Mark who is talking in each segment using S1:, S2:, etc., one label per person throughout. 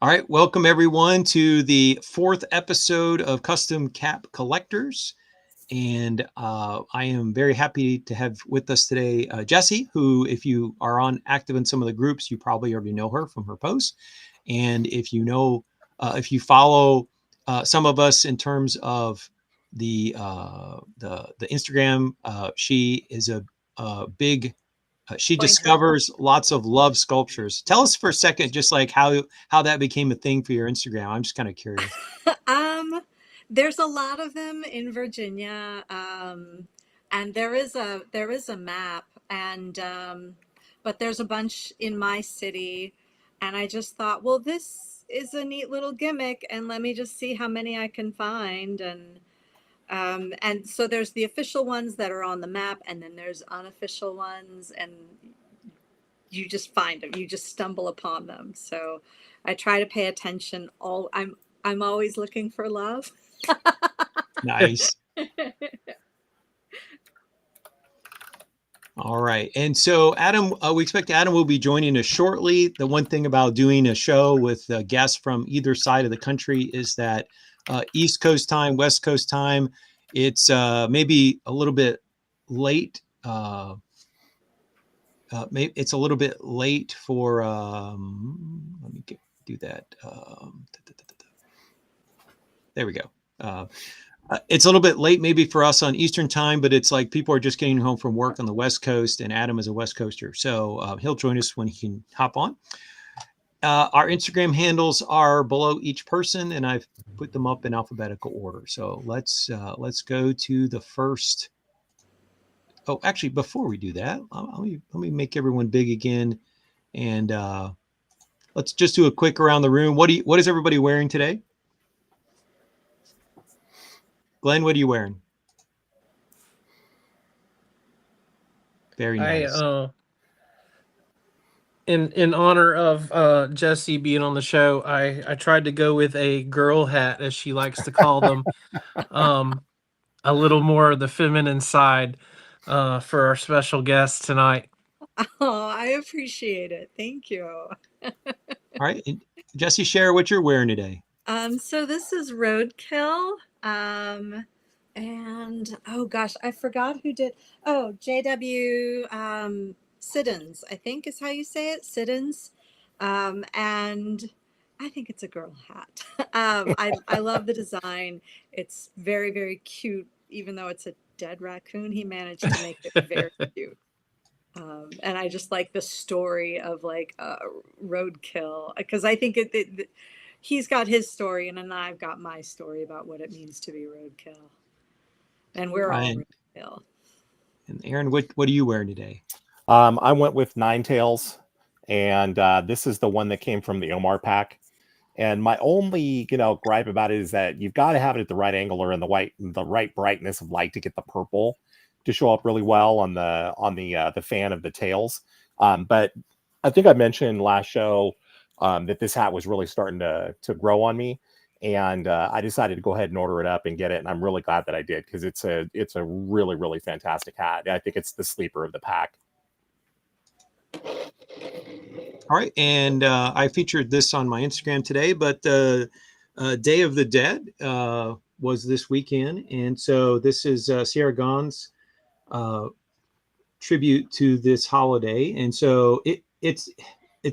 S1: All right, welcome everyone to the fourth episode of Custom Cap Collectors. And I am very happy to have with us today Jessy, who, if you are active in some of the groups, you probably already know her from her posts. And if you follow some of us in terms of the Instagram, she is a big she
S2: Pointer.
S1: discovers lots of love sculptures. Tell us for a second, just like how that became a thing for your Instagram. I'm just kind of curious.
S2: um, there's a lot of them in Virginia, and there is a map, and but there's a bunch in my city, and I just thought, well, this is a neat little gimmick, and let me just see how many I can find, and so there's the official ones that are on the map, and then there's unofficial ones, and you just find them, you just stumble upon them. So I try to pay attention. I'm always looking for love.
S1: Nice. All right. And so, Adam, we expect Adam will be joining us shortly. The one thing about doing a show with guests from either side of the country is that East Coast time, West Coast time, it's maybe a little bit late. Maybe it's a little bit late for. Let me do that. There we go. It's a little bit late maybe for us on Eastern time, but it's like people are just getting home from work on the West Coast, and Adam is a West Coaster. So he'll join us when he can hop on. Our Instagram handles are below each person, and I've put them up in alphabetical order. So let's go to the first. Oh, actually, before we do that, let me make everyone big again, and let's just do a quick around the room. What is everybody wearing today? Glenn, what are you wearing? Very nice.
S3: In honor of Jessy being on the show, I tried to go with a girl hat, as she likes to call them, a little more of the feminine side for our special guest tonight.
S2: Oh, I appreciate it. Thank you.
S1: All right, and Jessy, share what you're wearing today.
S2: So this is Roadkill. And oh gosh, I forgot who did. Oh, JW Siddons, I think is how you say it. Siddons. And I think it's a girl hat. I love the design. It's very, very cute. Even though it's a dead raccoon, he managed to make it very cute. And I just like the story of like roadkill, because I think he's got his story, and then I've got my story about what it means to be roadkill, and we're all
S1: And,
S2: roadkill.
S1: and Aaron, what are you wearing today?
S4: I went with Nine Tails, and this is the one that came from the Omar pack. And my only, gripe about it is that you've got to have it at the right angle or in the right brightness of light to get the purple to show up really well on the fan of the tails. But I think I mentioned last show that this hat was really starting to grow on me, and I decided to go ahead and order it up and get it. And I'm really glad that I did, because it's a really, really fantastic hat. I think it's the sleeper of the pack.
S1: All right, and I featured this on my Instagram today, but Day of the Dead was this weekend, and so this is Sierra Gon's tribute to this holiday, and so it's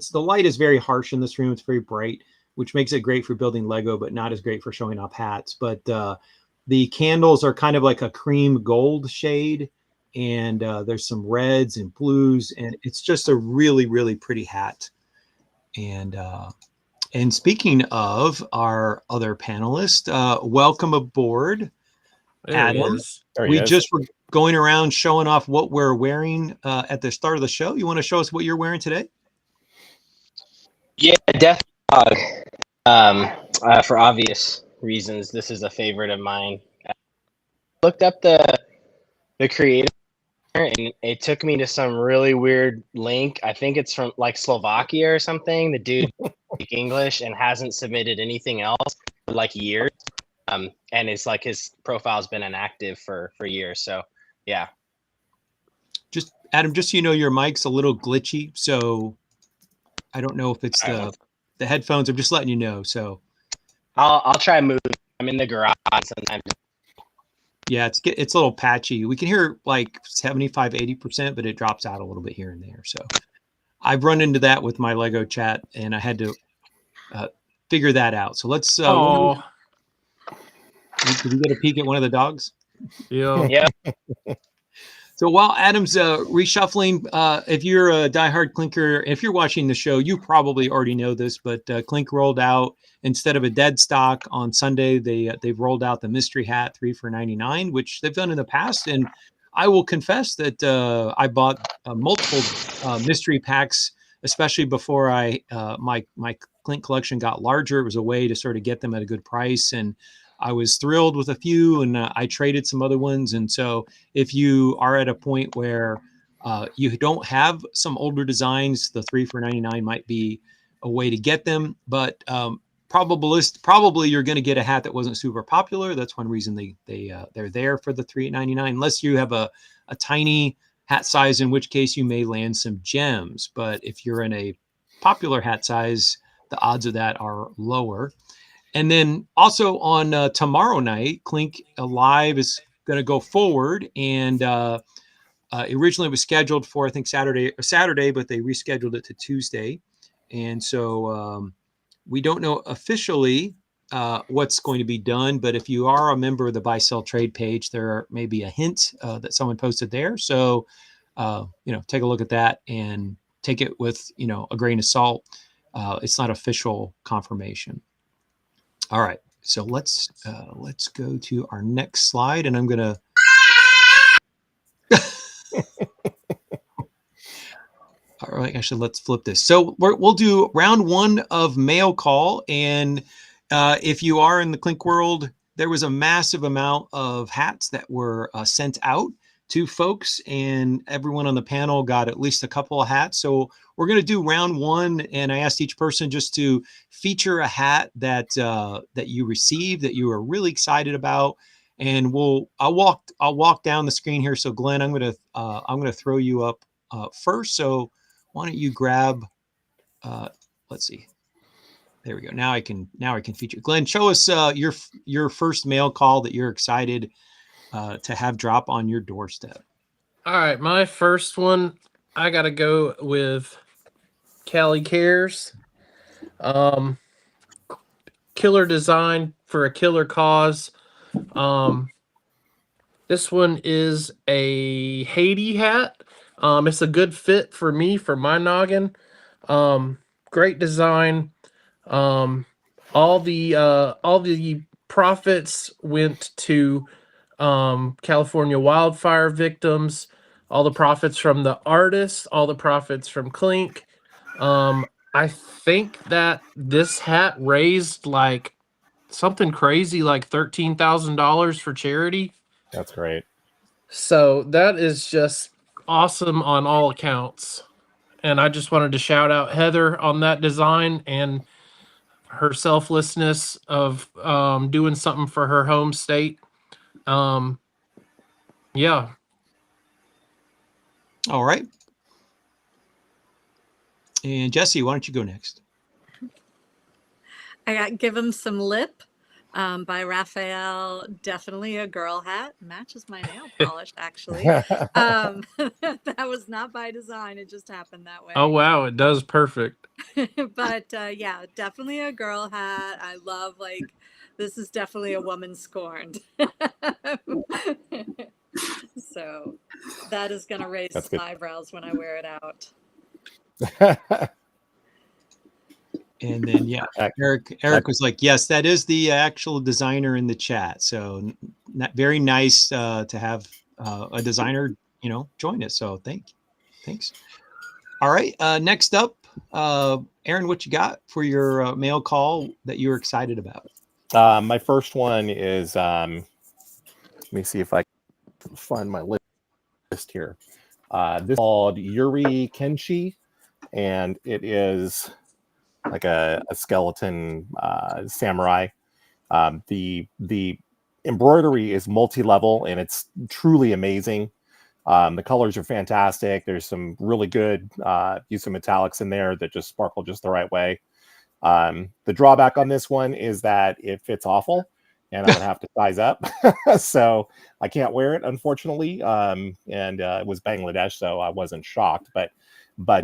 S1: the light is very harsh in this room. It's very bright, which makes it great for building Lego, but not as great for showing off hats. But the candles are kind of like a cream gold shade, and there's some reds and blues, and it's just a really, really pretty hat. And speaking of our other panelist, welcome aboard, Adam. We just were going around showing off what we're wearing at the start of the show. You want to show us what you're wearing today?
S5: Yeah, definitely. For obvious reasons, this is a favorite of mine. I looked up the creator, and it took me to some really weird link. I think it's from like Slovakia or something. The dude speaks English and hasn't submitted anything else for like years. And it's like his profile's been inactive for years. So yeah.
S1: Adam, just so you know, your mic's a little glitchy, so I don't know if it's the headphones. I'm just letting you know. So
S5: I'll try moving. I'm in the garage sometimes.
S1: yeah, it's a little patchy. We can hear like 75, 80%, but it drops out a little bit here and there. So I've run into that with my Lego chat, and I had to figure that out. So let's.
S3: Oh,
S1: Did we get a peek at one of the dogs?
S3: yeah.
S5: Yeah.
S1: So while Adam's reshuffling, if you're a diehard Clinker, if you're watching the show, you probably already know this, but Clink rolled out, instead of a dead stock on Sunday, they've rolled out the mystery hat 3 for $99, which they've done in the past. And I will confess that I bought multiple mystery packs, especially before my Clink collection got larger. It was a way to sort of get them at a good price, and I was thrilled with a few, and I traded some other ones. And so if you are at a point where you don't have some older designs, the 3 for $99 might be a way to get them. But probably you're going to get a hat that wasn't super popular. That's one reason they're there for the $3.99, unless you have a tiny hat size, in which case you may land some gems. But if you're in a popular hat size, the odds of that are lower. And then also on tomorrow night, Clink Live is going to go forward, and originally it was scheduled for, I think, Saturday, but they rescheduled it to Tuesday. And so we don't know officially what's going to be done, but if you are a member of the buy sell trade page, there may be a hint that someone posted there. So take a look at that and take it with a grain of salt. It's not official confirmation. All right, so let's go to our next slide, and I'm gonna. All right, actually, let's flip this. So we'll do round 1 of mail call, and if you are in the Clink world, there was a massive amount of hats that were sent out to folks, and everyone on the panel got at least a couple of hats. So we're going to do round 1, and I asked each person just to feature a hat that you received that you were really excited about, and I'll walk down the screen here. So Glenn, I'm gonna throw you up first. So why don't you grab? Let's see. There we go. Now I can feature. Glenn, show us your first mail call that you're excited to have drop on your doorstep.
S3: All right, my first one, I gotta go with Cali Cares. Killer design for a killer cause. This one is a Haiti hat. It's a good fit for me, for my noggin. Great design. All the profits went to California wildfire victims. All the profits from the artists, all the profits from Clink. I think that this hat raised like something crazy, like $13,000 for charity.
S4: That's great.
S3: So that is just awesome on all accounts. And I just wanted to shout out Heather on that design and her selflessness of doing something for her home state. Yeah.
S1: All right. And Jesse, why don't you go next?
S2: I got Give 'Em Some Lip by Raphael. Definitely a girl hat. Matches my nail polish, actually. That was not by design. It just happened that way.
S3: Oh, wow. It does perfect.
S2: But yeah, definitely a girl hat. I love, this is definitely a woman scorned. So that is going to raise some eyebrows when I wear it out.
S1: And then, yeah, Eric was like, yes, that is the actual designer in the chat. So very nice to have a designer, join us. So thanks. All right. Next up, Aaron, what you got for your mail call that you're excited about?
S4: My first one is, let me see if I can find my list here. This is called Yuri Kenshi, and it is like a skeleton samurai. The embroidery is multi-level, and it's truly amazing. The colors are fantastic. There's some really good use of metallics in there that just sparkle just the right way. The drawback on this one is that it fits awful, and I'm gonna have to size up. So I can't wear it, unfortunately. And it was Bangladesh, so I wasn't shocked, but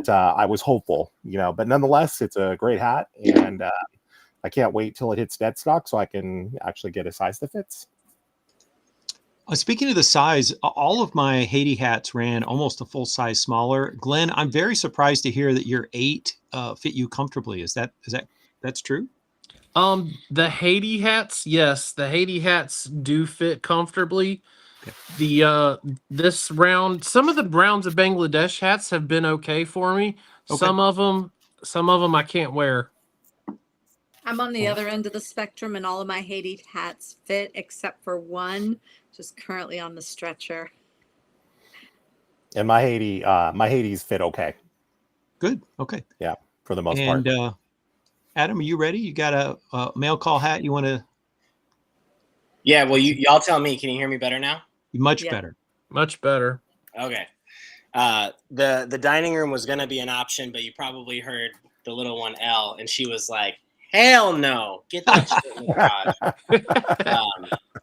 S4: I was hopeful, But nonetheless, it's a great hat, and I can't wait till it hits dead stock so I can actually get a size that fits.
S1: Speaking of the size, all of my Haiti hats ran almost a full size smaller. Glenn, I'm very surprised to hear that your 8 fit you comfortably. That's true?
S3: The Haiti hats, yes, the Haiti hats do fit comfortably.
S1: Okay.
S3: This round, some of the rounds of Bangladesh hats have been okay for me.
S1: Okay.
S3: Some of them I can't wear.
S2: I'm on the other end of the spectrum, and all of my Haiti hats fit except for one, just currently on the stretcher.
S4: And my Hades fit okay.
S1: Good. Okay.
S4: Yeah, for the most part.
S1: And Adam, are you ready? You got a mail call hat you want to?
S5: Yeah, well, y'all tell me. Can you hear me better now?
S1: Much better.
S3: Much better.
S5: Okay. The dining room was gonna be an option, but you probably heard the little one Elle, and she was like, "Hell no! Get that shit in the garage."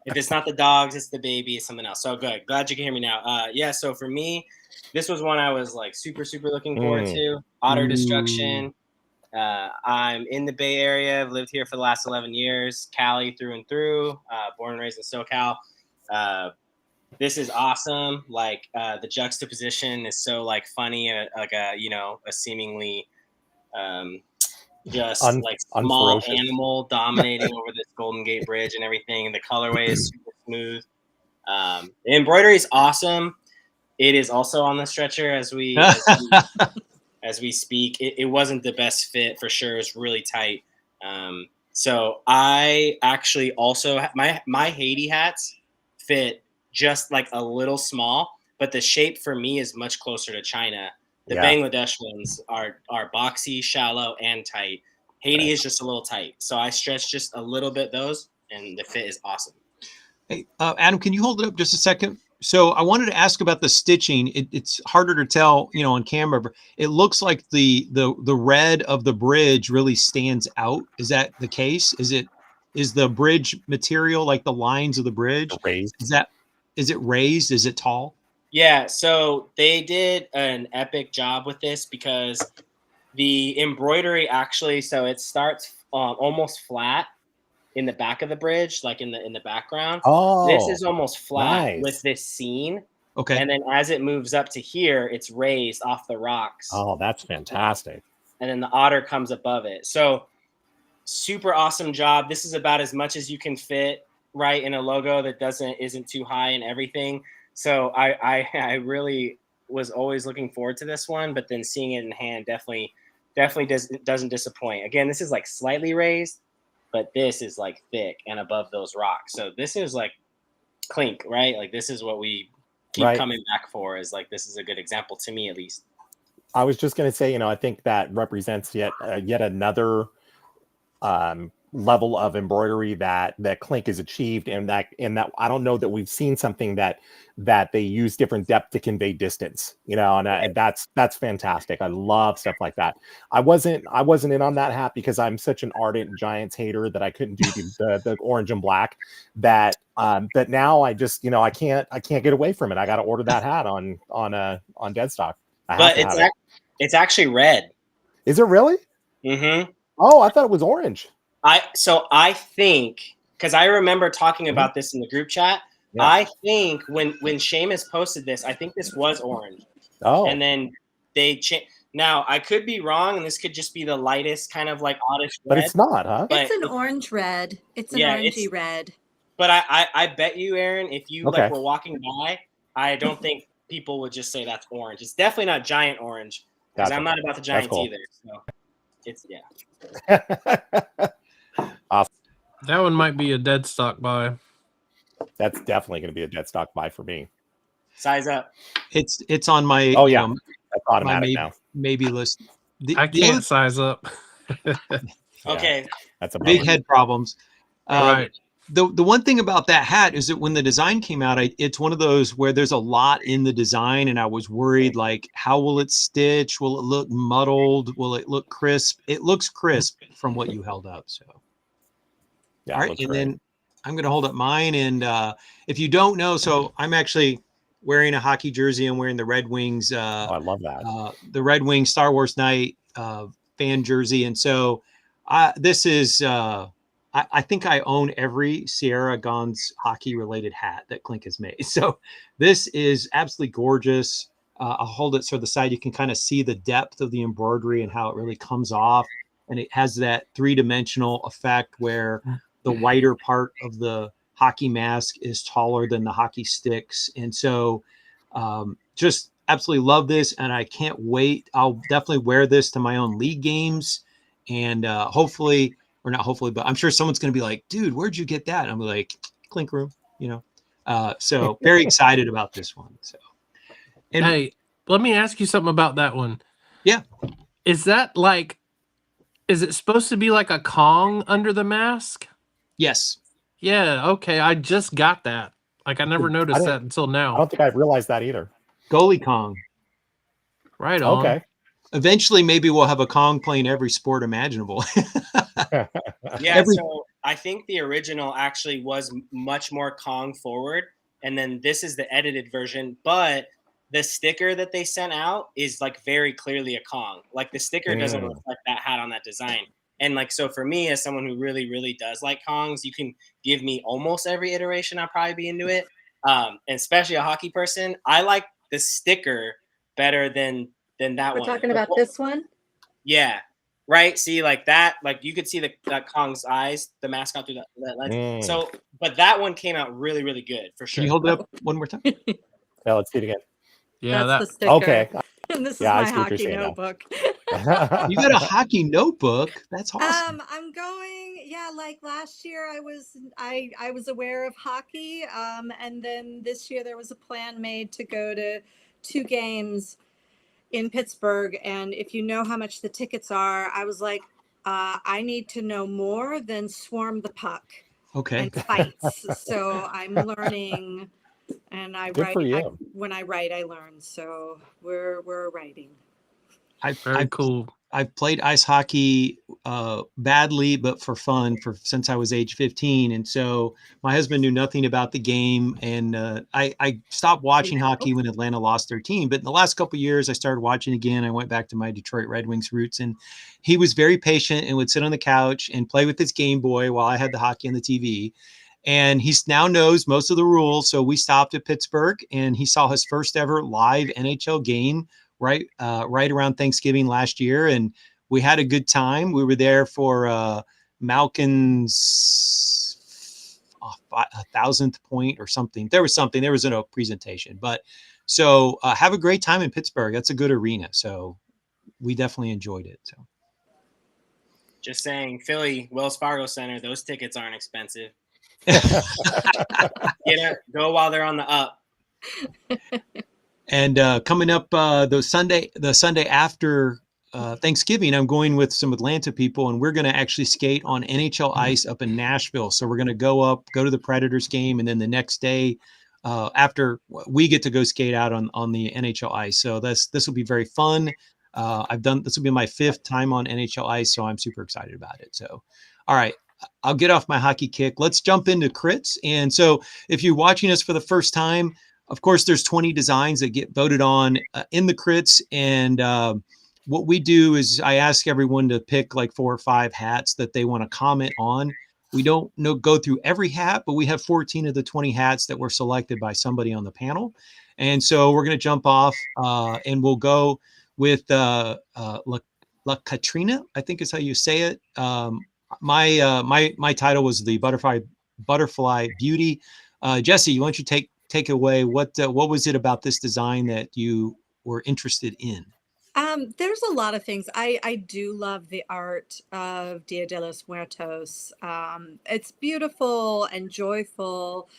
S5: If it's not the dogs, it's the baby, it's something else. So good. Glad you can hear me now. Yeah. So for me, this was one I was like super looking forward to. Otter Destruction. I'm in the Bay Area. I've lived here for the last 11 years. Cali through and through. Born and raised in SoCal. This is awesome. Like the juxtaposition is so like funny. Like a seemingly just like small animal dominating over this Golden Gate Bridge and everything. And the colorway is super smooth. The embroidery is awesome. It is also on the stretcher as we speak. It wasn't the best fit for sure. It's really tight. So I actually also my Haiti hats fit just like a little small, but the shape for me is much closer to China. The Bangladesh ones are boxy, shallow, and tight. Haiti is just a little tight. So I stretched just a little bit those, and the fit is awesome.
S1: Hey, Adam, can you hold it up just a second? So I wanted to ask about the stitching. It's harder to tell, on camera, but it looks like the red of the bridge really stands out. Is that the case? Is the bridge material like the lines of the bridge?
S4: Raised.
S1: Is it raised? Is it tall?
S5: Yeah, so they did an epic job with this because the embroidery actually, so it starts almost flat in the back of the bridge, like in the background.
S4: Oh,
S5: this is almost flat
S4: nice.
S5: with this scene.
S1: Okay.
S5: And then as it moves up to here, it's raised off the rocks.
S4: Oh, that's fantastic.
S5: And then the otter comes above it. So super awesome job. This is about as much as you can fit right in a logo that isn't too high and everything. So I really was always looking forward to this one, but then seeing it in hand definitely doesn't disappoint. Again, this is like slightly raised, but this is like thick and above those rocks. So this is like Clink, right? Like this is what we keep coming back for, is like, this is a good example to me, at least.
S4: I was just going to say, I think that represents yet another level of embroidery that Clink has achieved, and that I don't know that we've seen something that they use different depth to convey distance, and that's fantastic. I love stuff like that. I wasn't in on that hat because I'm such an ardent Giants hater that I couldn't do the orange and black. But now I just I can't get away from it. I got to order that hat on dead stock.
S5: But it's actually red.
S4: Is it really?
S5: Mm-hmm.
S4: Oh, I thought it was orange.
S5: I think, because I remember talking about this in the group chat. Yeah. I think when Seamus posted this, I think this was orange.
S4: Oh.
S5: And then they changed. Now, I could be wrong, and this could just be the lightest kind of like oddish red.
S4: But it's not, huh?
S2: It's an orange red. It's an orangey red.
S5: But I bet you, Aaron, if you were walking by, I don't think people would just say that's orange. It's definitely not giant orange, because I'm not about the Giants either. So it's,
S4: Awesome.
S3: That one might be a dead stock buy.
S4: That's definitely going to be a dead stock buy for me.
S5: Size up.
S1: It's on my
S4: that's automatic now.
S1: Maybe list.
S3: I can't size up.
S5: Okay.
S4: That's a
S1: big head problems.
S3: Right.
S1: The one thing about that hat is that when the design came out, it's one of those where there's a lot in the design, and I was worried, like, how will it stitch? Will it look muddled? Will it look crisp? It looks crisp from what you held up. So,
S4: Yeah,
S1: all
S4: it
S1: right,
S4: looks
S1: and
S4: great.
S1: then I'm going to hold up mine. And if you don't know, so I'm actually wearing a hockey jersey. I'm wearing the Red Wings,
S4: Oh, I love that.
S1: the Red Wings Star Wars Night fan jersey, and so this is. I think I own every Sierra Gons hockey related hat that Clink has made. So this is absolutely gorgeous. I'll hold it so the side you can kind of see the depth of the embroidery and how it really comes off. And it has that 3-dimensional effect where the whiter part of the hockey mask is taller than the hockey sticks. And so just absolutely love this. And I can't wait. I'll definitely wear this to my own league games. And hopefully, or not hopefully, but I'm sure someone's going to be like, dude, where'd you get that? And I'm like, Clink Room, you know. So very excited about this one. So, and
S3: Hey, let me ask you something about that one.
S1: yeah,
S3: Is that like, is it supposed to be like a Kong under the mask?
S1: yes.
S3: Yeah, okay. I just got that. Like, I never
S4: I
S3: noticed
S4: didn't.
S3: that until
S4: I
S3: now.
S4: don't think I realized that either.
S1: Goalie Kong.
S3: Right on.
S4: Okay.
S1: Eventually, maybe we'll have a Kong playing every sport imaginable.
S6: Yeah,
S1: Every-
S6: so I think the original actually was much more Kong forward, and then this is the edited version, but the sticker that they sent out is like very clearly a Kong. Like the sticker doesn't reflect that hat on that design. And like, so for me, as someone who really, really does like Kongs, you can give me almost every iteration. I'll probably be into it. And especially a hockey person, I like the sticker better than that
S2: We're
S6: one.
S2: talking about this one.
S6: Yeah. Right. See, like that, like you could see that Kong's eyes, the mascot through that lens. So, but that one came out really, really good for sure.
S1: Can you hold it up one more time?
S4: Yeah, let's see it again.
S3: Yeah,
S2: That's the
S3: that
S2: sticker.
S4: Okay.
S2: And this
S4: Yeah, I
S2: is
S4: see
S2: my
S4: what you're
S2: hockey
S4: saying now.
S2: notebook.
S1: You got a hockey notebook. That's awesome.
S2: I'm going, yeah, like last year I was aware of hockey. And then this year there was a plan made to go to 2 games in Pittsburgh. And if you know how much the tickets are, I was like, I need to know more than swarm the puck
S1: Okay.
S2: and fights. So I'm learning, and I
S4: Good
S2: write.
S4: for you.
S2: When I write, I learn. So we're writing.
S3: very cool.
S1: I've played ice hockey badly, but for fun since I was age 15. And so my husband knew nothing about the game. And I stopped watching hockey when Atlanta lost their team. But in the last couple of years, I started watching again. I went back to my Detroit Red Wings roots. And he was very patient and would sit on the couch and play with his Game Boy while I had the hockey on the TV. And he now knows most of the rules. So we stopped at Pittsburgh, and he saw his first ever live NHL game right around Thanksgiving last year, and we had a good time. We were there for Malkin's 1,000th point or something. There was a presentation, but so have a great time in Pittsburgh. That's a good arena, so we definitely enjoyed it. So
S6: Just saying, Philly, Wells Fargo Center, those tickets aren't expensive. Go while they're on the up.
S1: And coming up the Sunday after Thanksgiving, I'm going with some Atlanta people, and we're going to actually skate on NHL ice up in Nashville. So we're going to go to the Predators game, and then the next day after, we get to go skate out on the NHL ice. So this will be very fun. This will be my 5th time on NHL ice, so I'm super excited about it. So, all right. I'll get off my hockey kick. Let's jump into crits. And so if you're watching us for the first time, of course, there's 20 designs that get voted on in the crits. And what we do is I ask everyone to pick like 4 or 5 hats that they want to comment on. We don't go through every hat, but we have 14 of the 20 hats that were selected by somebody on the panel. And so we're going to jump off and we'll go with La Katrina, I think is how you say it. My title was the Butterfly Beauty. Jesse, why don't you take away? What was it about this design that you were interested in?
S2: There's a lot of things. I do love the art of Dia de los Muertos. It's beautiful and joyful,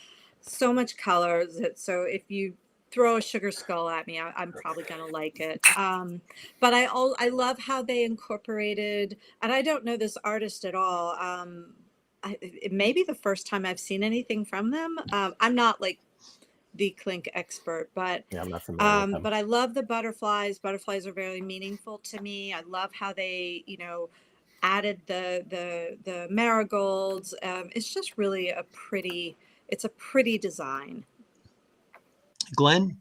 S2: so much colors. So if you throw a sugar skull at me, I'm probably gonna like it. But I love how they incorporated, and I don't know this artist at all, it may be the first time I've seen anything from them. I'm not like the Clink expert,
S4: Yeah, I'm not familiar with them.
S2: but I love the butterflies. Butterflies are very meaningful to me. I love how they, added the marigolds. It's just really it's a pretty design.
S1: Glenn?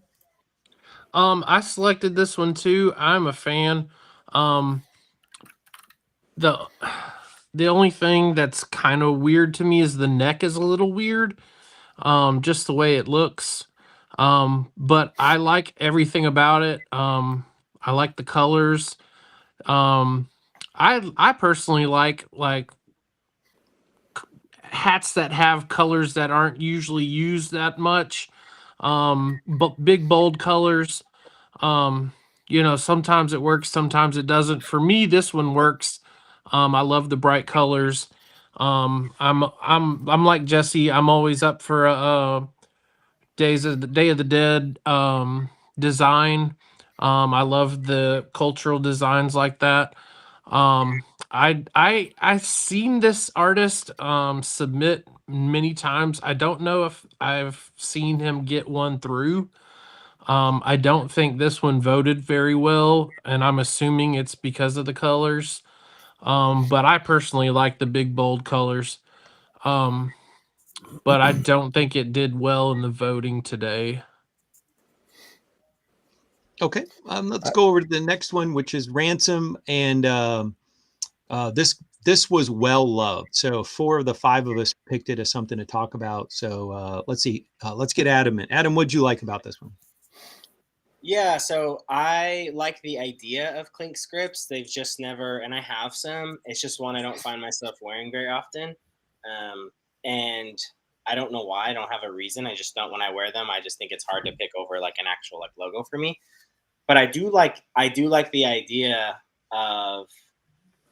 S3: I selected this one too. I'm a fan. Um, the the only thing that's kind of weird to me is the neck is a little weird. Just the way it looks. But I like everything about it. I like the colors. Um, I personally like hats that have colors that aren't usually used that much. But big bold colors. Um, sometimes it works, sometimes it doesn't. For me, this one works. I love the bright colors. I'm like Jesse. I'm always up for the Day of the Dead design. I love the cultural designs like that. I've seen this artist submit many times. I don't know if I've seen him get one through. I don't think this one voted very well, and I'm assuming it's because of the colors. But I personally like the big bold colors. Um, but I don't think it did well in the voting today.
S1: Okay, let's go over to the next one, which is Ransom, and this was well loved. So 4 of the 5 of us picked it as something to talk about. So let's see. Let's get Adam in. Adam, what'd you like about this one?
S6: Yeah, so I like the idea of Clink scripts. They've just never, and I have some. It's just one I don't find myself wearing very often, and I don't know why. I don't have a reason. I just don't. When I wear them, I just think it's hard to pick over like an actual like logo for me. But I do like the idea of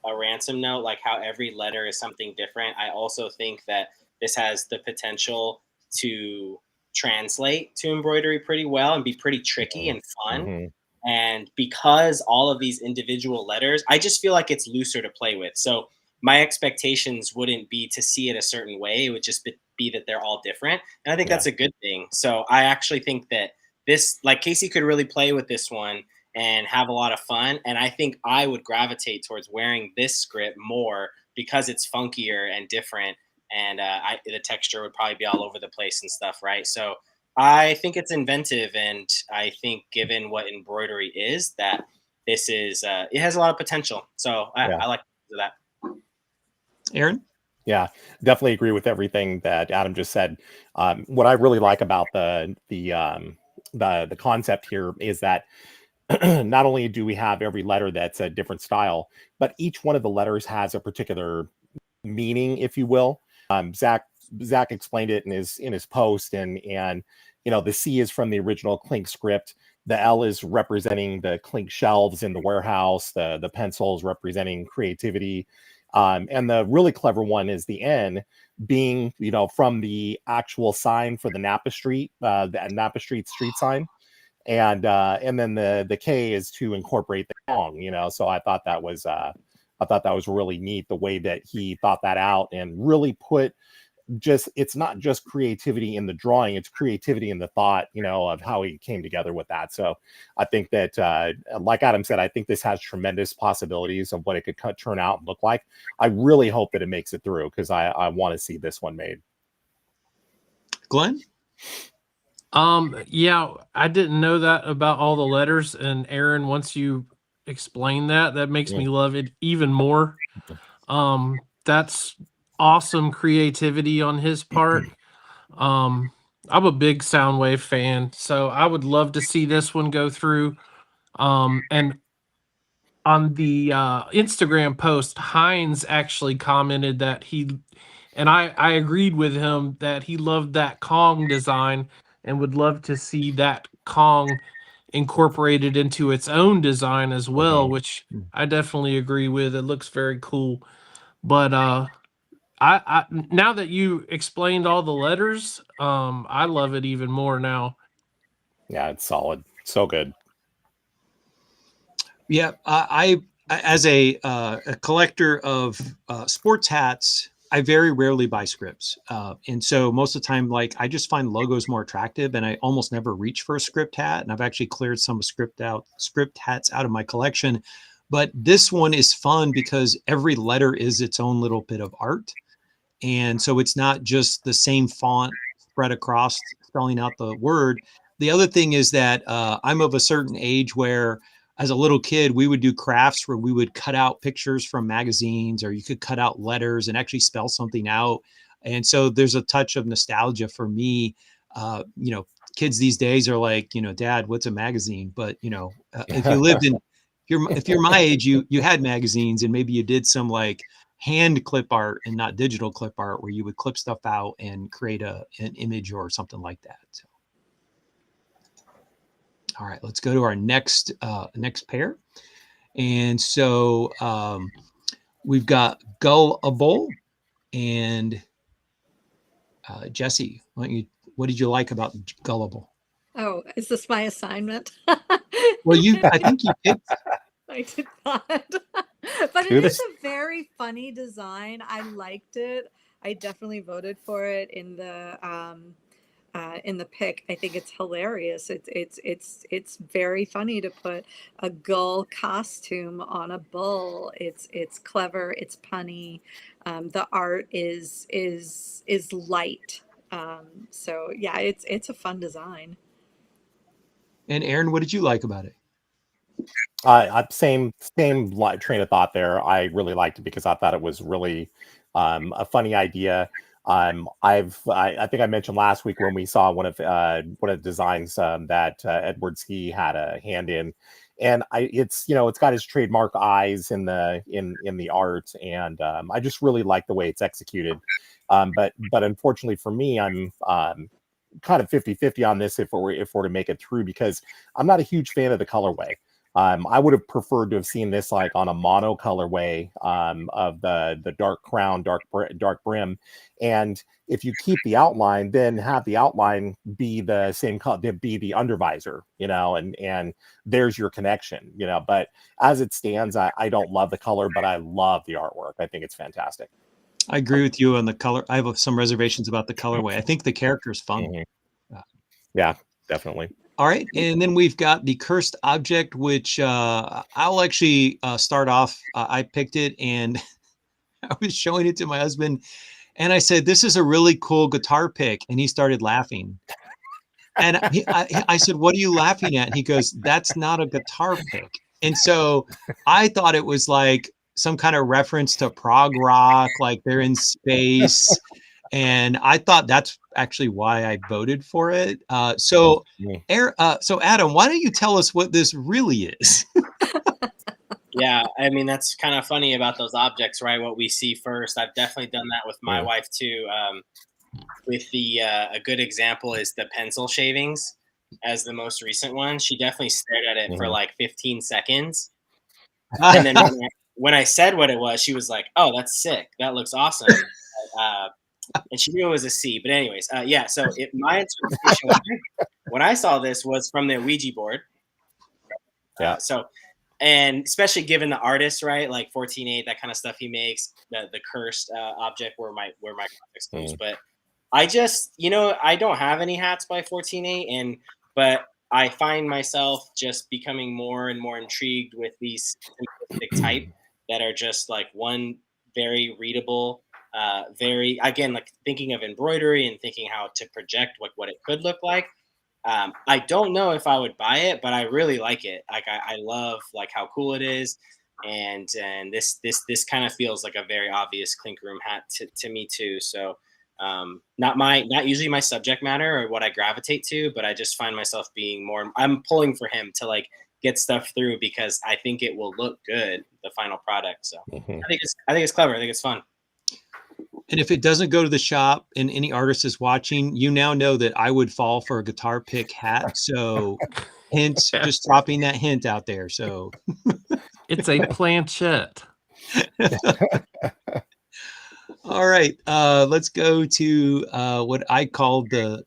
S6: a ransom note, like how every letter is something different. I also think that this has the potential to translate to embroidery pretty well and be pretty tricky and fun.
S4: Mm-hmm.
S6: And because all of these individual letters, I just feel like it's looser to play with. So my expectations wouldn't be to see it a certain way. It would just be that they're all different. And I think that's a good thing. So I actually think that this, like Casey could really play with this one and have a lot of fun. And I think I would gravitate towards wearing this script more because it's funkier and different. And the texture would probably be all over the place and stuff, right? So I think it's inventive, and I think given what embroidery is, that this is it has a lot of potential. So I like that.
S1: Aaron?
S4: Yeah, definitely agree with everything that Adam just said. What I really like about the concept here is that not only do we have every letter that's a different style, but each one of the letters has a particular meaning, if you will. Zach explained it in his post, and the C is from the original Clink script. The L is representing the Clink shelves in the warehouse. The pencils representing creativity. And the really clever one is the N being, from the actual sign for the Napa Street street sign. And then the K is to incorporate the Kong, so I thought that was really neat, the way that he thought that out and really put it's not just creativity in the drawing, it's creativity in the thought, of how he came together with that. So I think that, like Adam said, I think this has tremendous possibilities of what it could turn out and look like. I really hope that it makes it through, because I want to see this one made.
S1: Glenn?
S3: Yeah, I didn't know that about all the letters, and Aaron, once you explain that makes me love it even more. That's awesome creativity on his part. I'm a big Soundwave fan, so I would love to see this one go through. And on the Instagram post, Hines actually commented that I agreed with him that he loved that Kong design and would love to see that Kong incorporated into its own design as well, which I definitely agree with. It looks very cool. But I now that you explained all the letters, I love it even more now.
S4: Yeah, it's solid. So good.
S1: Yeah, I as a collector of sports hats, I very rarely buy scripts. And so most of the time, like I just find logos more attractive and I almost never reach for a script hat. And I've actually cleared some script hats out of my collection. But this one is fun because every letter is its own little bit of art. And so it's not just the same font spread across spelling out the word. The other thing is that I'm of a certain age where as a little kid, we would do crafts where we would cut out pictures from magazines or you could cut out letters and actually spell something out. And so there's a touch of nostalgia for me. You know, kids these days are like, you know, Dad, what's a magazine? But, you know, if you lived in, if you're my age, you had magazines and maybe you did some like hand clip art and not digital clip art where you would clip stuff out and create an image or something like that. So. All right, let's go to our next pair. And so we've got Gullible and Jesse. What did you like about Gullible?
S2: Oh, is this my assignment?
S1: Well, I think you picked.
S2: I did not. But it is a very funny design. I liked it. I definitely voted for it in the pick. I think it's hilarious. It's very funny to put a gull costume on a bull. It's clever. It's punny. The art is light. So yeah, it's a fun design.
S1: And Aaron, what did you like about it?
S4: Same train of thought there. I really liked it because I thought it was really a funny idea. I think I mentioned last week when we saw one of the designs that Edward Ski had a hand in, and it's got his trademark eyes in the art, and I just really like the way it's executed. But unfortunately for me, I'm kind of 50-50 on this if we're to make it through, because I'm not a huge fan of the colorway. I would have preferred to have seen this like on a mono colorway of the dark crown, dark brim. And if you keep the outline, then have the outline be the same color, be the undervisor, and there's your connection, But as it stands, I don't love the color, but I love the artwork. I think it's fantastic.
S1: I agree with you on the color. I have some reservations about the colorway. I think the character is fun.
S4: Mm-hmm. Yeah, definitely.
S1: All right, and then we've got the cursed object, which I'll actually start off. I picked it, and I was showing it to my husband, and I said, "This is a really cool guitar pick," and he started laughing. And I said, "What are you laughing at?" And he goes, "That's not a guitar pick." And so I thought it was like some kind of reference to prog rock, like they're in space. And I thought that's actually why I voted for it. So Adam, why don't you tell us what this really is?
S6: Yeah, I mean, that's kind of funny about those objects, right? What we see first. I've definitely done that with my wife too. With a good example is the pencil shavings as the most recent one. She definitely stared at it for like 15 seconds. And then when I said what it was, she was like, "Oh, that's sick. That looks awesome." And she knew it was a C. But anyways, yeah. So my interpretation when I saw this was from the Ouija board.
S4: Yeah.
S6: And especially given the artist, right? Like 14.8, that kind of stuff he makes, the cursed object where my graphics goes. But I just, I don't have any hats by 14.8, but I find myself just becoming more and more intrigued with these simplistic type that are just like one very readable. Very, again, like thinking of embroidery and thinking how to project what it could look like. I don't know if I would buy it, but I really like it. Like I love like how cool it is, and this kind of feels like a very obvious Clink Room hat to me too. So not usually my subject matter or what I gravitate to, but I just find myself being I'm pulling for him to like get stuff through because I think it will look good, the final product. So I think it's clever. I think it's fun.
S1: And if it doesn't go to the shop and any artist is watching, you now know that I would fall for a guitar pick hat. So hint, just dropping that hint out there. So
S3: it's a planchette.
S1: All right. Let's go to what I call the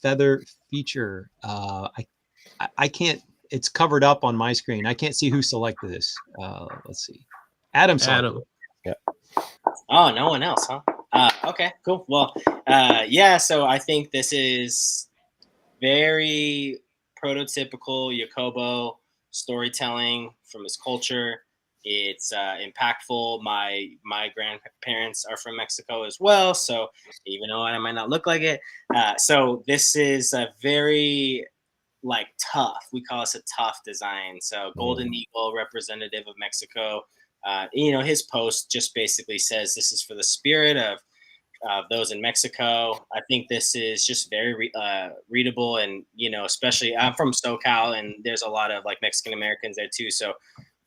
S1: feather feature. I can't, it's covered up on my screen. I can't see who selected this. Let's see. Adam.
S3: Yeah.
S6: Oh, no one else, huh? Okay, cool. Well, yeah. So I think this is very prototypical Yakobo storytelling from his culture. It's impactful. My grandparents are from Mexico as well, so even though I might not look like it, so this is a very like tough. We call this a tough design. So Golden Eagle, representative of Mexico. His post just basically says this is for the spirit of those in Mexico. I think this is just very readable, and especially I'm from SoCal, and there's a lot of like Mexican Americans there too. So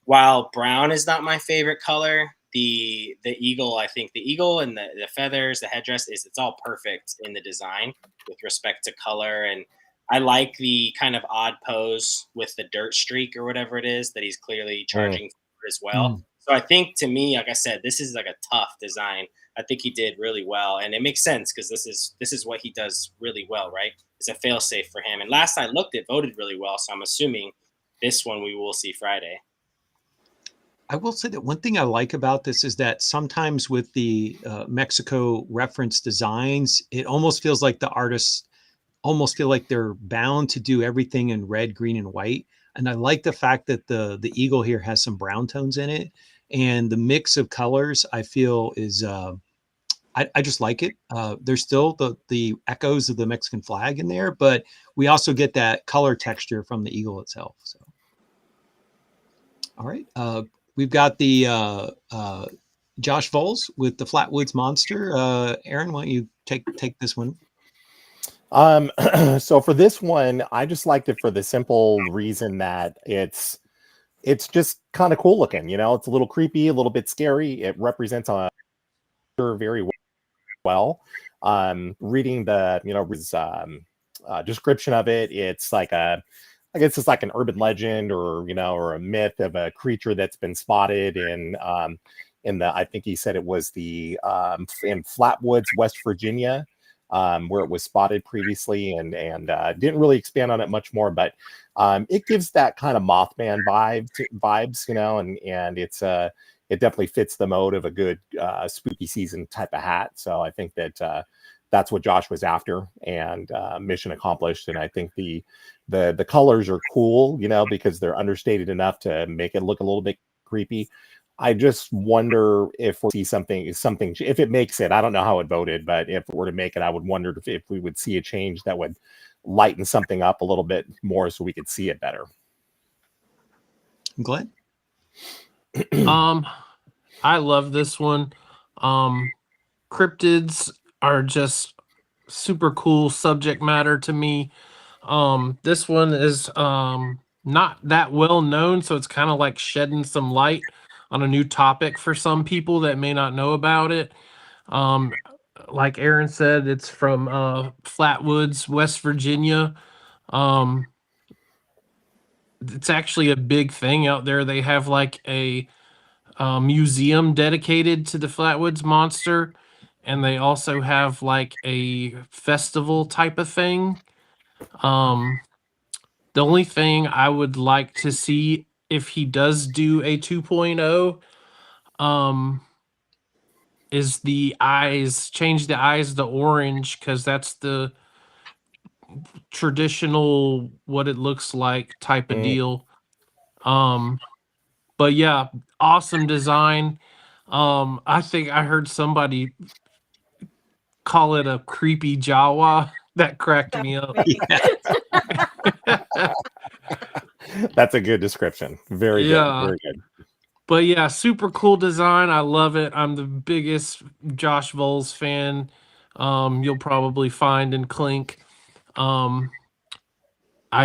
S6: while brown is not my favorite color, the eagle, I think the eagle and the feathers, the headdress it's all perfect in the design with respect to color. And I like the kind of odd pose with the dirt streak or whatever it is that he's clearly charging for as well. So I think to me, like I said, this is like a tough design. I think he did really well, and it makes sense because this is what he does really well, right? It's a failsafe for him. And last I looked, it voted really well, so I'm assuming this one we will see Friday.
S1: I will say that one thing I like about this is that sometimes with the Mexico reference designs, it almost feels like the artists almost feel like they're bound to do everything in red, green, and white. And I like the fact that the eagle here has some brown tones in it, and the mix of colors I feel is I just like it. There's still the echoes of the Mexican flag in there, but we also get that color texture from the eagle itself. So, all right. We've got the Josh Voles with the Flatwoods Monster. Aaron, why don't you take this one?
S4: So for this one, I just liked it for the simple reason that it's just kind of cool looking. It's a little creepy, a little bit scary. It represents a very well. Reading the his, description of it, it's like I guess it's like an urban legend or a myth of a creature that's been spotted in I think he said it was the in Flatwoods, West Virginia, where it was spotted previously, and didn't really expand on it much more, but it gives that kind of Mothman vibes, and it's it definitely fits the mode of a good spooky season type of hat. So I think that that's what Josh was after, and mission accomplished. And I think the colors are cool, because they're understated enough to make it look a little bit creepy. I just wonder if we'll see something, if it makes it. I don't know how it voted, but if it were to make it, I would wonder if we would see a change that would lighten something up a little bit more so we could see it better.
S1: Glenn?
S3: I love this one. Cryptids are just super cool subject matter to me. This one is not that well known, so it's kind of like shedding some light on a new topic for some people that may not know about it. Like Aaron said, it's from Flatwoods, West Virginia. It's actually a big thing out there. They have like a museum dedicated to the Flatwoods Monster, and they also have like a festival type of thing. The only thing I would like to see if he does do a 2.0 is the eyes, change the eyes to orange, because that's the traditional what it looks like type of deal. But yeah, awesome design. I think I heard somebody call it a creepy Jawa. That cracked me up.
S4: That's a good description. Very good. Very good.
S3: But yeah, super cool design. I love it. I'm the biggest Josh Voles fan you'll probably find in Clink. I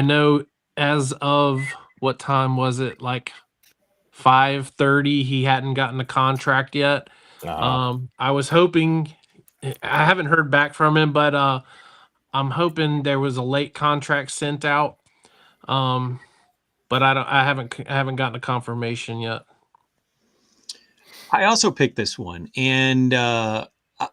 S3: know as of what time was it? Like 5:30. He hadn't gotten a contract yet. I was hoping. I haven't heard back from him, but I'm hoping there was a late contract sent out. But I haven't gotten a confirmation yet.
S1: I also picked this one, and I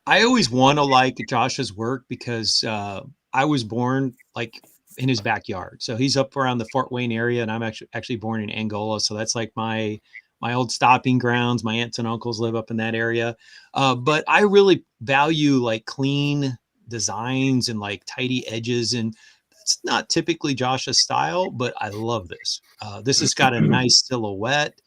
S1: always want to like Josh's work because I was born like in his backyard. So he's up around the Fort Wayne area, and I'm actually born in Angola. So that's like my my old stopping grounds. My aunts and uncles live up in that area. But I really value like clean designs and like tidy edges. And that's not typically Josh's style, but I love this. This has got a nice silhouette,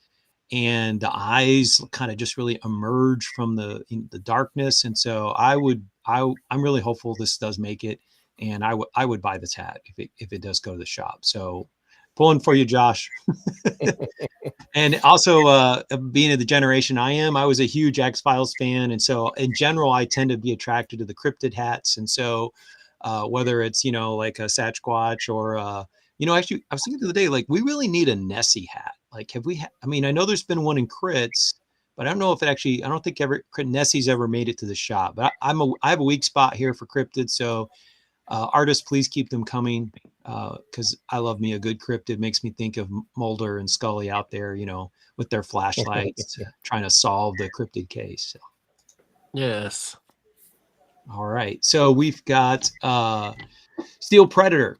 S1: and the eyes kind of just really emerge from the darkness. And so I'm really hopeful this does make it, and I would buy this hat if it does go to the shop. So pulling for you, Josh. And also, being of the generation I am, I was a huge X-Files fan, and so in general, I tend to be attracted to the cryptid hats. And so, whether it's like a Sasquatch or actually, I was thinking the other day, like we really need a Nessie hat. Like, have we? I mean, I know there's been one in crits, but I don't know if it actually. I don't think Nessie's ever made it to the shop. But I have a weak spot here for cryptids, so artists, please keep them coming, because I love me a good cryptid. Makes me think of Mulder and Scully out there, with their flashlights trying to solve the cryptid case. So.
S3: Yes.
S1: All right. So we've got Steel Predator.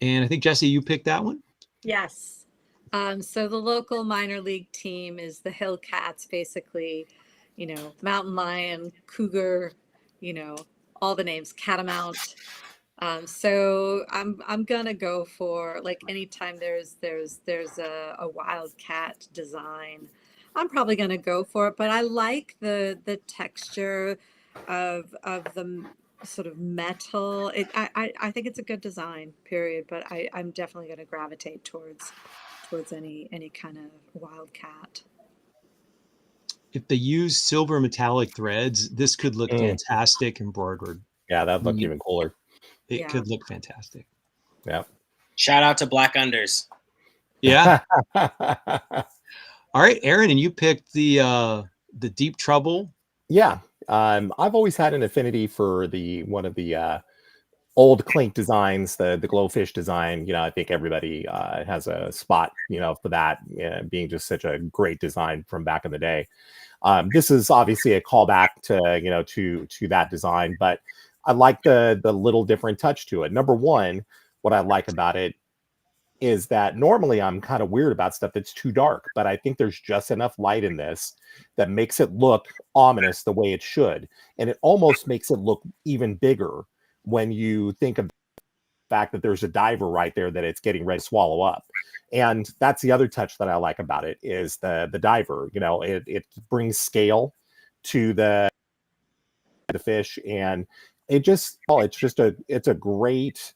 S1: And I think, Jesse, you picked that one?
S2: Yes. So the local minor league team is the Hillcats, basically, mountain lion, cougar, all the names, catamount. So I'm gonna go for, like, anytime there's a wildcat design, I'm probably gonna go for it. But I like the texture of the sort of metal. I think it's a good design, period. But I'm definitely gonna gravitate towards any kind of wildcat.
S1: If they use silver metallic threads, this could look fantastic embroidered.
S4: Yeah, that'd look even cooler.
S1: It could look fantastic.
S4: Yeah.
S6: Shout out to Black Unders.
S1: Yeah. All right, Aaron, and you picked the Deep Trouble.
S4: Yeah. I've always had an affinity for one of the old Clink designs, the glowfish design. I think everybody has a spot, for that, being just such a great design from back in the day. This is obviously a callback to that design, but I like the little different touch to it. Number one, what I like about it is that normally I'm kind of weird about stuff that's too dark, but I think there's just enough light in this that makes it look ominous the way it should. And it almost makes it look even bigger when you think of the fact that there's a diver right there that it's getting ready to swallow up. And that's the other touch that I like about it, is the diver. It brings scale to the fish, and it's a great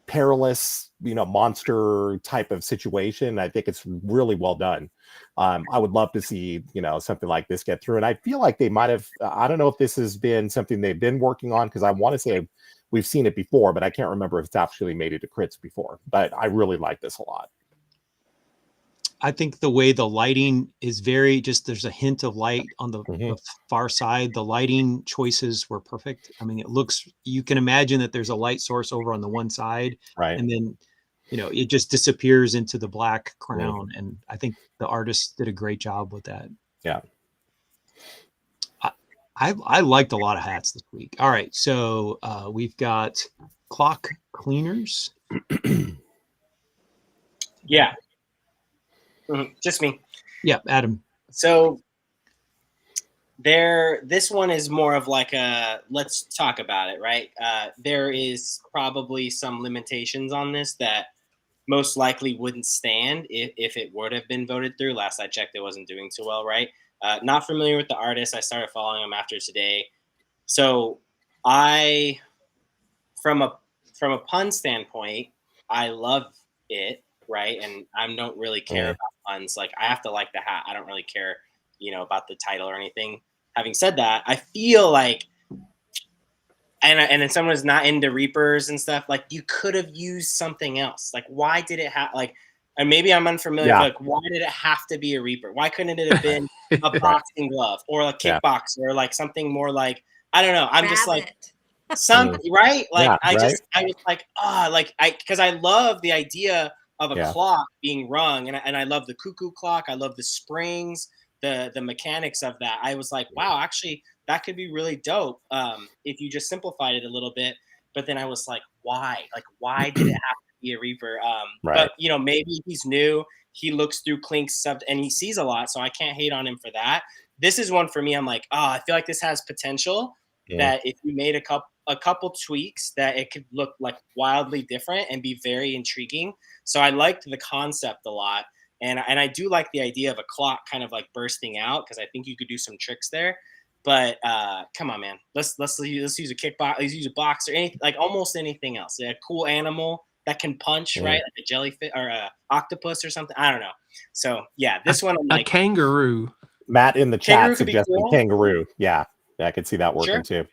S4: perilous monster type of situation. I think it's really well done. I would love to see something like this get through, and I feel like they might have, I don't know if this has been something they've been working on, because I want to say we've seen it before, but I can't remember if it's actually made it to crits before. But I really like this a lot.
S1: I think the way the lighting is there's a hint of light on the far side. The lighting choices were perfect. I mean, you can imagine that there's a light source over on the one side,
S4: right?
S1: And then, it just disappears into the black crown. And I think the artist did a great job with that.
S4: Yeah.
S1: I liked a lot of hats this week. All right. So we've got clock cleaners.
S6: Yeah. Just me.
S1: Yeah, Adam.
S6: So this one is more of like let's talk about it, right? There is probably some limitations on this that most likely wouldn't stand if it would have been voted through. Last I checked, it wasn't doing too well, right? Not familiar with the artist. I started following him after today. So from a pun standpoint, I love it. Right. And I don't really care about puns. Like, I have to like the hat. I don't really care, about the title or anything. Having said that, I feel like, and then someone who's not into Reapers and stuff, like, you could have used something else. Like, why did it have, like, and maybe I'm unfamiliar, but like, why did it have to be a Reaper? Why couldn't it have been a boxing glove or a kickboxer or like something more like, I don't know. I'm just like, something, right? Like, I was like, because I love the idea of a clock being rung, and I love the cuckoo clock. I love the springs, the mechanics of that. I was like, wow, actually, that could be really dope if you just simplified it a little bit. But then I was like, why? Like, why did it have to be a Reaper.
S4: Right.
S6: But you know, maybe he's new. He looks through Clink's stuff and he sees a lot, so I can't hate on him for that. This is one for me. I'm like, oh, I feel like this has potential. That if you made a couple tweaks, that it could look like wildly different and be very intriguing. So I liked the concept a lot, and I do like the idea of a clock kind of like bursting out, because I think you could do some tricks there. But come on, man, let's use a kickbox, let's use a box or anything, like almost anything else. A cool animal that can punch, right? Like a jellyfish or a octopus or something. I don't know. So yeah, this one I'm
S3: A
S6: like,
S3: kangaroo.
S4: Matt in the
S6: Kangaroo
S4: chat
S6: could be
S4: suggesting
S6: cool.
S4: kangaroo. Yeah, I could see that working
S6: Sure.
S4: too.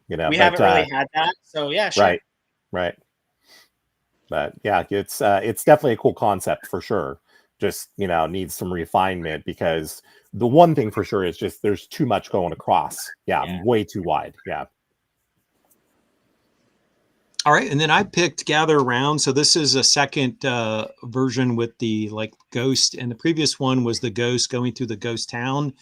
S4: You know,
S6: we
S4: but,
S6: haven't really had that, so yeah, sure.
S4: Right. But yeah, it's definitely a cool concept for sure. Just, you know, needs some refinement, because the one thing for sure is just there's too much going across. Yeah. Way too wide. Yeah.
S1: All right, and then I picked Gather Around. So this is a second version with the like ghost, and the previous one was the ghost going through the ghost town.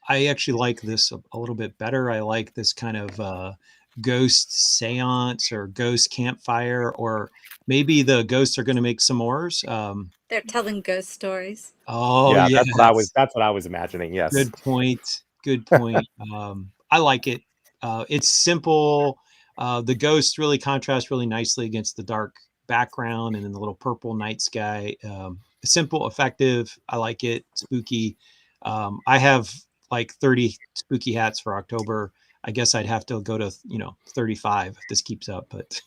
S1: I actually like this a little bit better. I like this kind of ghost seance or ghost campfire, or maybe the ghosts are going to make s'mores.
S2: They're telling ghost stories.
S1: Oh
S4: yeah,
S1: yes,
S4: that's what I was imagining. Yes.
S1: Good point. Good point. I like it. It's simple. The ghosts really contrast really nicely against the dark background and then the little purple night sky. Simple, effective. I like it. Spooky. I have like 30 spooky hats for October. I guess I'd have to go to 35 if this keeps up. But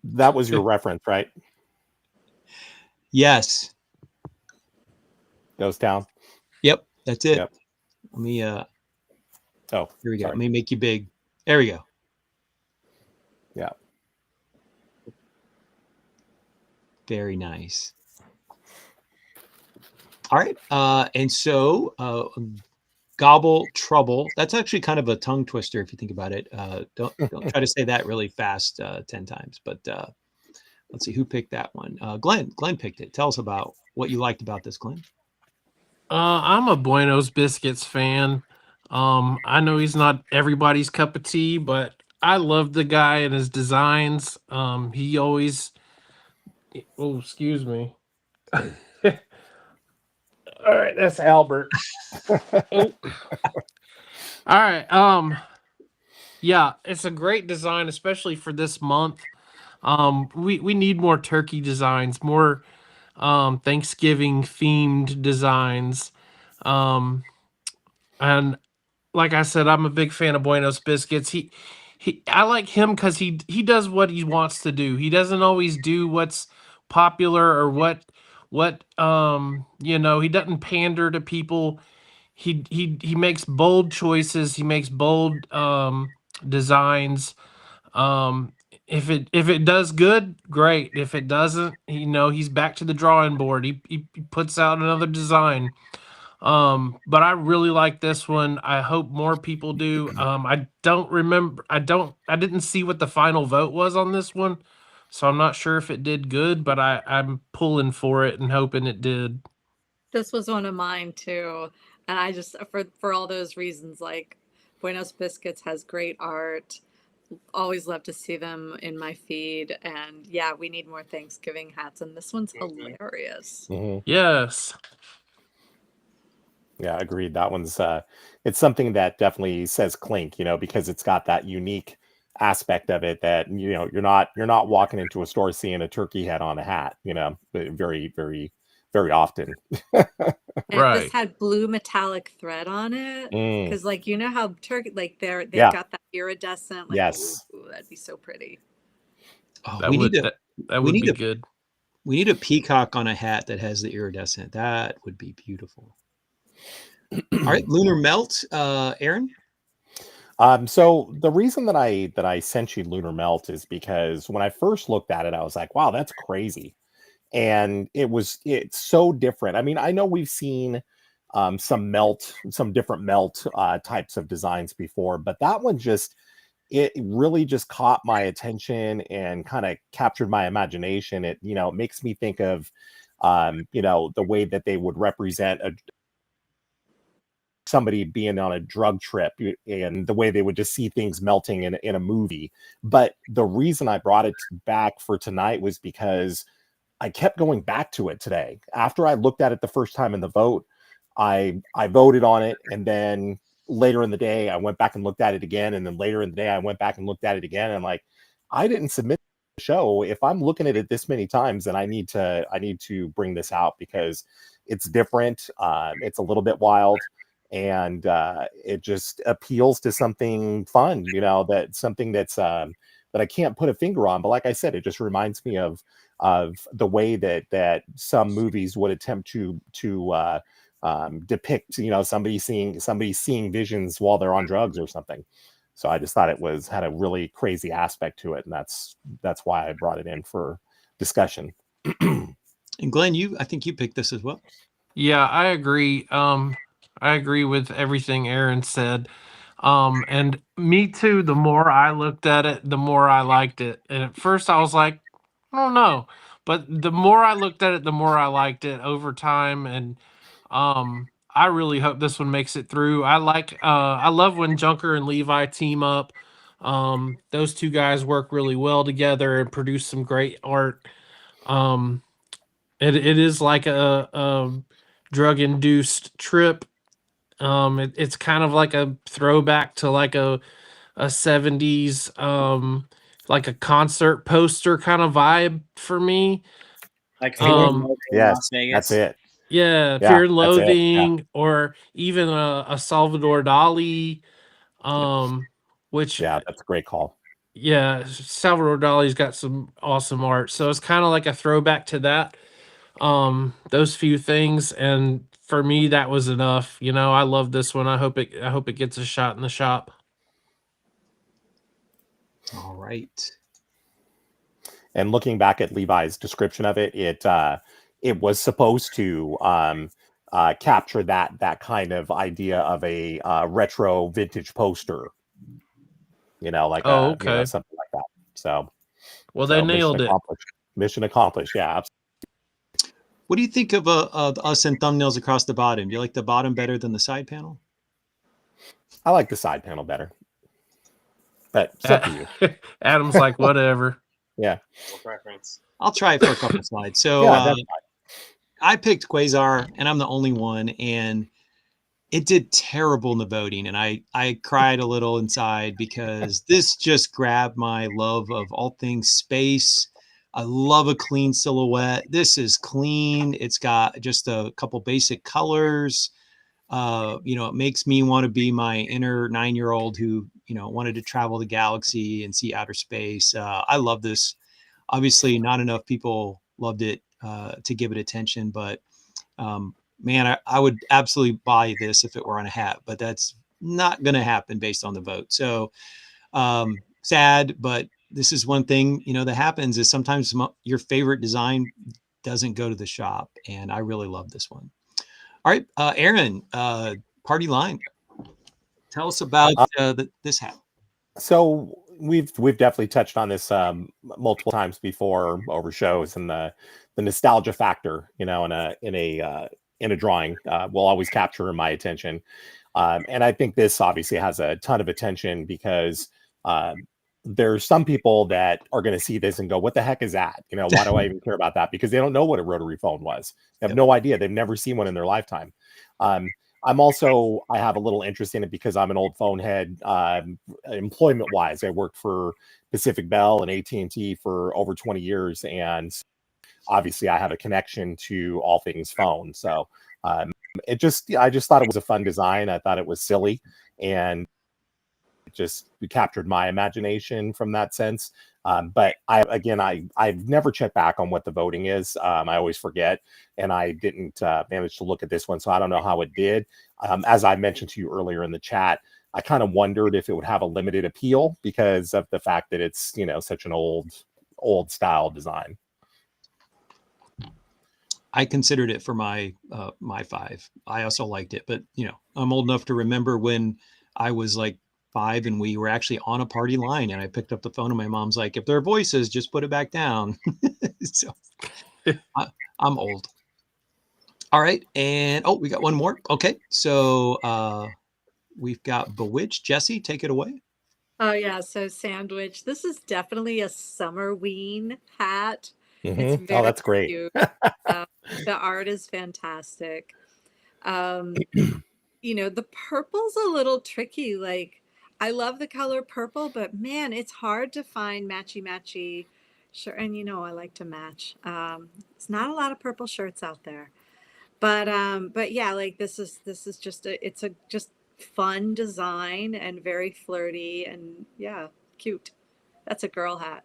S4: that was your reference, right?
S1: Yes.
S4: Ghost Town.
S1: Yep, that's it.
S4: Yep.
S1: Let me.
S4: Oh,
S1: here we go.
S4: sorry.
S1: Let me make you big. There we go.
S4: Yeah.
S1: Very nice. All right. And so Gobble Trouble. That's actually kind of a tongue twister if you think about it. Don't try to say that really fast 10 times. But let's see who picked that one. Glenn picked it. Tell us about what you liked about this, Glenn.
S3: I'm a Buenos Biscuits fan. I know he's not everybody's cup of tea, but I love the guy and his designs. He always. Oh, excuse me. All right, that's Albert. Oh. All right. Yeah, it's a great design, especially for this month. We need more turkey designs, more Thanksgiving themed designs. And like I said, I'm a big fan of Buenos Biscuits. I like him because he does what he wants to do. He doesn't always do what's popular or what he doesn't pander to people. He makes bold choices. He makes bold designs. If it does good, great. If it doesn't, he's back to the drawing board. He puts out another design. But I really like this one. I hope more people do. I didn't see what the final vote was on this one, so I'm not sure if it did good, but I'm pulling for it and hoping it did.
S2: This was one of mine too, and I just for all those reasons, like Buenos Biscuits has great art. Always love to see them in my feed, and yeah, we need more Thanksgiving hats, and this one's hilarious.
S4: Mm-hmm.
S3: Yes.
S4: Yeah, agreed. That one's it's something that definitely says Clink, because it's got that unique aspect of it that you're not walking into a store seeing a turkey head on a hat, very, very, very often.
S2: And
S3: Right.
S2: this had blue metallic thread on it, because how turkey, like they've got that iridescent, like,
S4: yes,
S2: ooh, that'd be so pretty.
S1: Oh,
S3: That would be good.
S1: We need a peacock on a hat that has the iridescent. That would be beautiful. All right, Lunar Melt, Aaron.
S4: So the reason that I sent you Lunar Melt is because when I first looked at it, I was like, wow, that's crazy. And it's so different. I mean, I know we've seen some different melt types of designs before, but that one it really just caught my attention and kind of captured my imagination. It makes me think of the way that they would represent somebody being on a drug trip and the way they would just see things melting in a movie. But the reason I brought it back for tonight was because I kept going back to it today. After I looked at it the first time in the vote, I voted on it, and then later in the day I went back and looked at it again, and then later in the day I went back and looked at it again, and like, I didn't submit the show. If I'm looking at it this many times, then I need to bring this out because it's different. It's a little bit wild, and it just appeals to something fun, that something that's that I can't put a finger on. But like I said, it just reminds me of the way that some movies would attempt to depict, somebody seeing visions while they're on drugs or something. So I just thought it had a really crazy aspect to it, and that's why I brought it in for discussion.
S1: And Glenn, I think you picked this as well.
S3: Yeah, I agree. I agree with everything Aaron said. And me too, the more I looked at it, the more I liked it. And at first I was like, I don't know. But the more I looked at it, the more I liked it over time. And I really hope this one makes it through. I love when Junker and Levi team up. Those two guys work really well together and produce some great art. It is like a drug induced trip. It's kind of like a throwback to like a 70s like a concert poster kind of vibe for me.
S6: Like Fear and Loathing in
S4: Yes,
S6: Las Vegas.
S4: that's it.
S3: Yeah,
S4: Yeah,
S3: Fear and
S4: that's it, yeah.
S3: Loathing, or even a Salvador Dali, which
S4: Yeah, that's a great call.
S3: yeah, Salvador Dali's got some awesome art. So it's kind of like a throwback to that. Those few things, and for me that was enough. I love this one. I hope it gets a shot in the shop.
S1: All right.
S4: And looking back at Levi's description of it, it was supposed to capture that kind of idea of a retro vintage poster, like
S3: Okay.
S4: something like that. So,
S3: Well, they nailed
S4: mission
S3: it.
S4: accomplished. Mission accomplished. Yeah, absolutely.
S1: What do you think of us and thumbnails across the bottom? Do you like the bottom better than the side panel?
S4: I like the side panel better, but it's up to you.
S3: Adam's like, whatever.
S4: Yeah.
S6: No preference.
S1: I'll try it for a couple slides. So
S4: Yeah, that's
S1: I picked Quasar, and I'm the only one, and it did terrible in the voting, and I cried a little inside because this just grabbed my love of all things space. I love a clean silhouette. This is clean. It's got just a couple basic colors. It makes me want to be my inner 9-year-old who, wanted to travel the galaxy and see outer space. I love this. Obviously, not enough people loved it to give it attention, but man, I would absolutely buy this if it were on a hat, but that's not going to happen based on the vote. So sad, but this is one thing, that happens is sometimes your favorite design doesn't go to the shop. And I really love this one. All right, Aaron, Party Line. Tell us about this hat.
S4: So we've definitely touched on this multiple times before over shows, and the nostalgia factor, in a drawing will always capture my attention. And I think this obviously has a ton of attention because there's some people that are going to see this and go, what the heck is that? Why do I even care about that? Because they don't know what a rotary phone was. They have no idea. They've never seen one in their lifetime. I have a little interest in it because I'm an old phone head. Employment wise, I worked for Pacific Bell and AT&T for over 20 years. And obviously I have a connection to all things phone. So I just thought it was a fun design. I thought it was silly, and it just captured my imagination from that sense. But I've never checked back on what the voting is. I always forget, and I didn't manage to look at this one, so I don't know how it did. As I mentioned to you earlier in the chat, I kind of wondered if it would have a limited appeal because of the fact that it's such an old style design.
S1: I considered it for my 5. I also liked it, but I'm old enough to remember when I was like 5 and we were actually on a party line, and I picked up the phone and my mom's like, if there are voices, just put it back down. So I'm old. All right. And oh, we got one more. Okay. So we've got Bewitched. Jesse, take it away.
S2: Oh yeah, so sandwich. This is definitely a summer ween hat. It's
S4: Oh,
S2: very
S4: that's great.
S2: cute. Uh, the art is fantastic. Um, the purple's a little tricky. Like, I love the color purple, but man, it's hard to find matchy matchy shirt. And I like to match. It's not a lot of purple shirts out there. But yeah, like this is just it's a just fun design and very flirty and yeah, cute. That's a girl hat.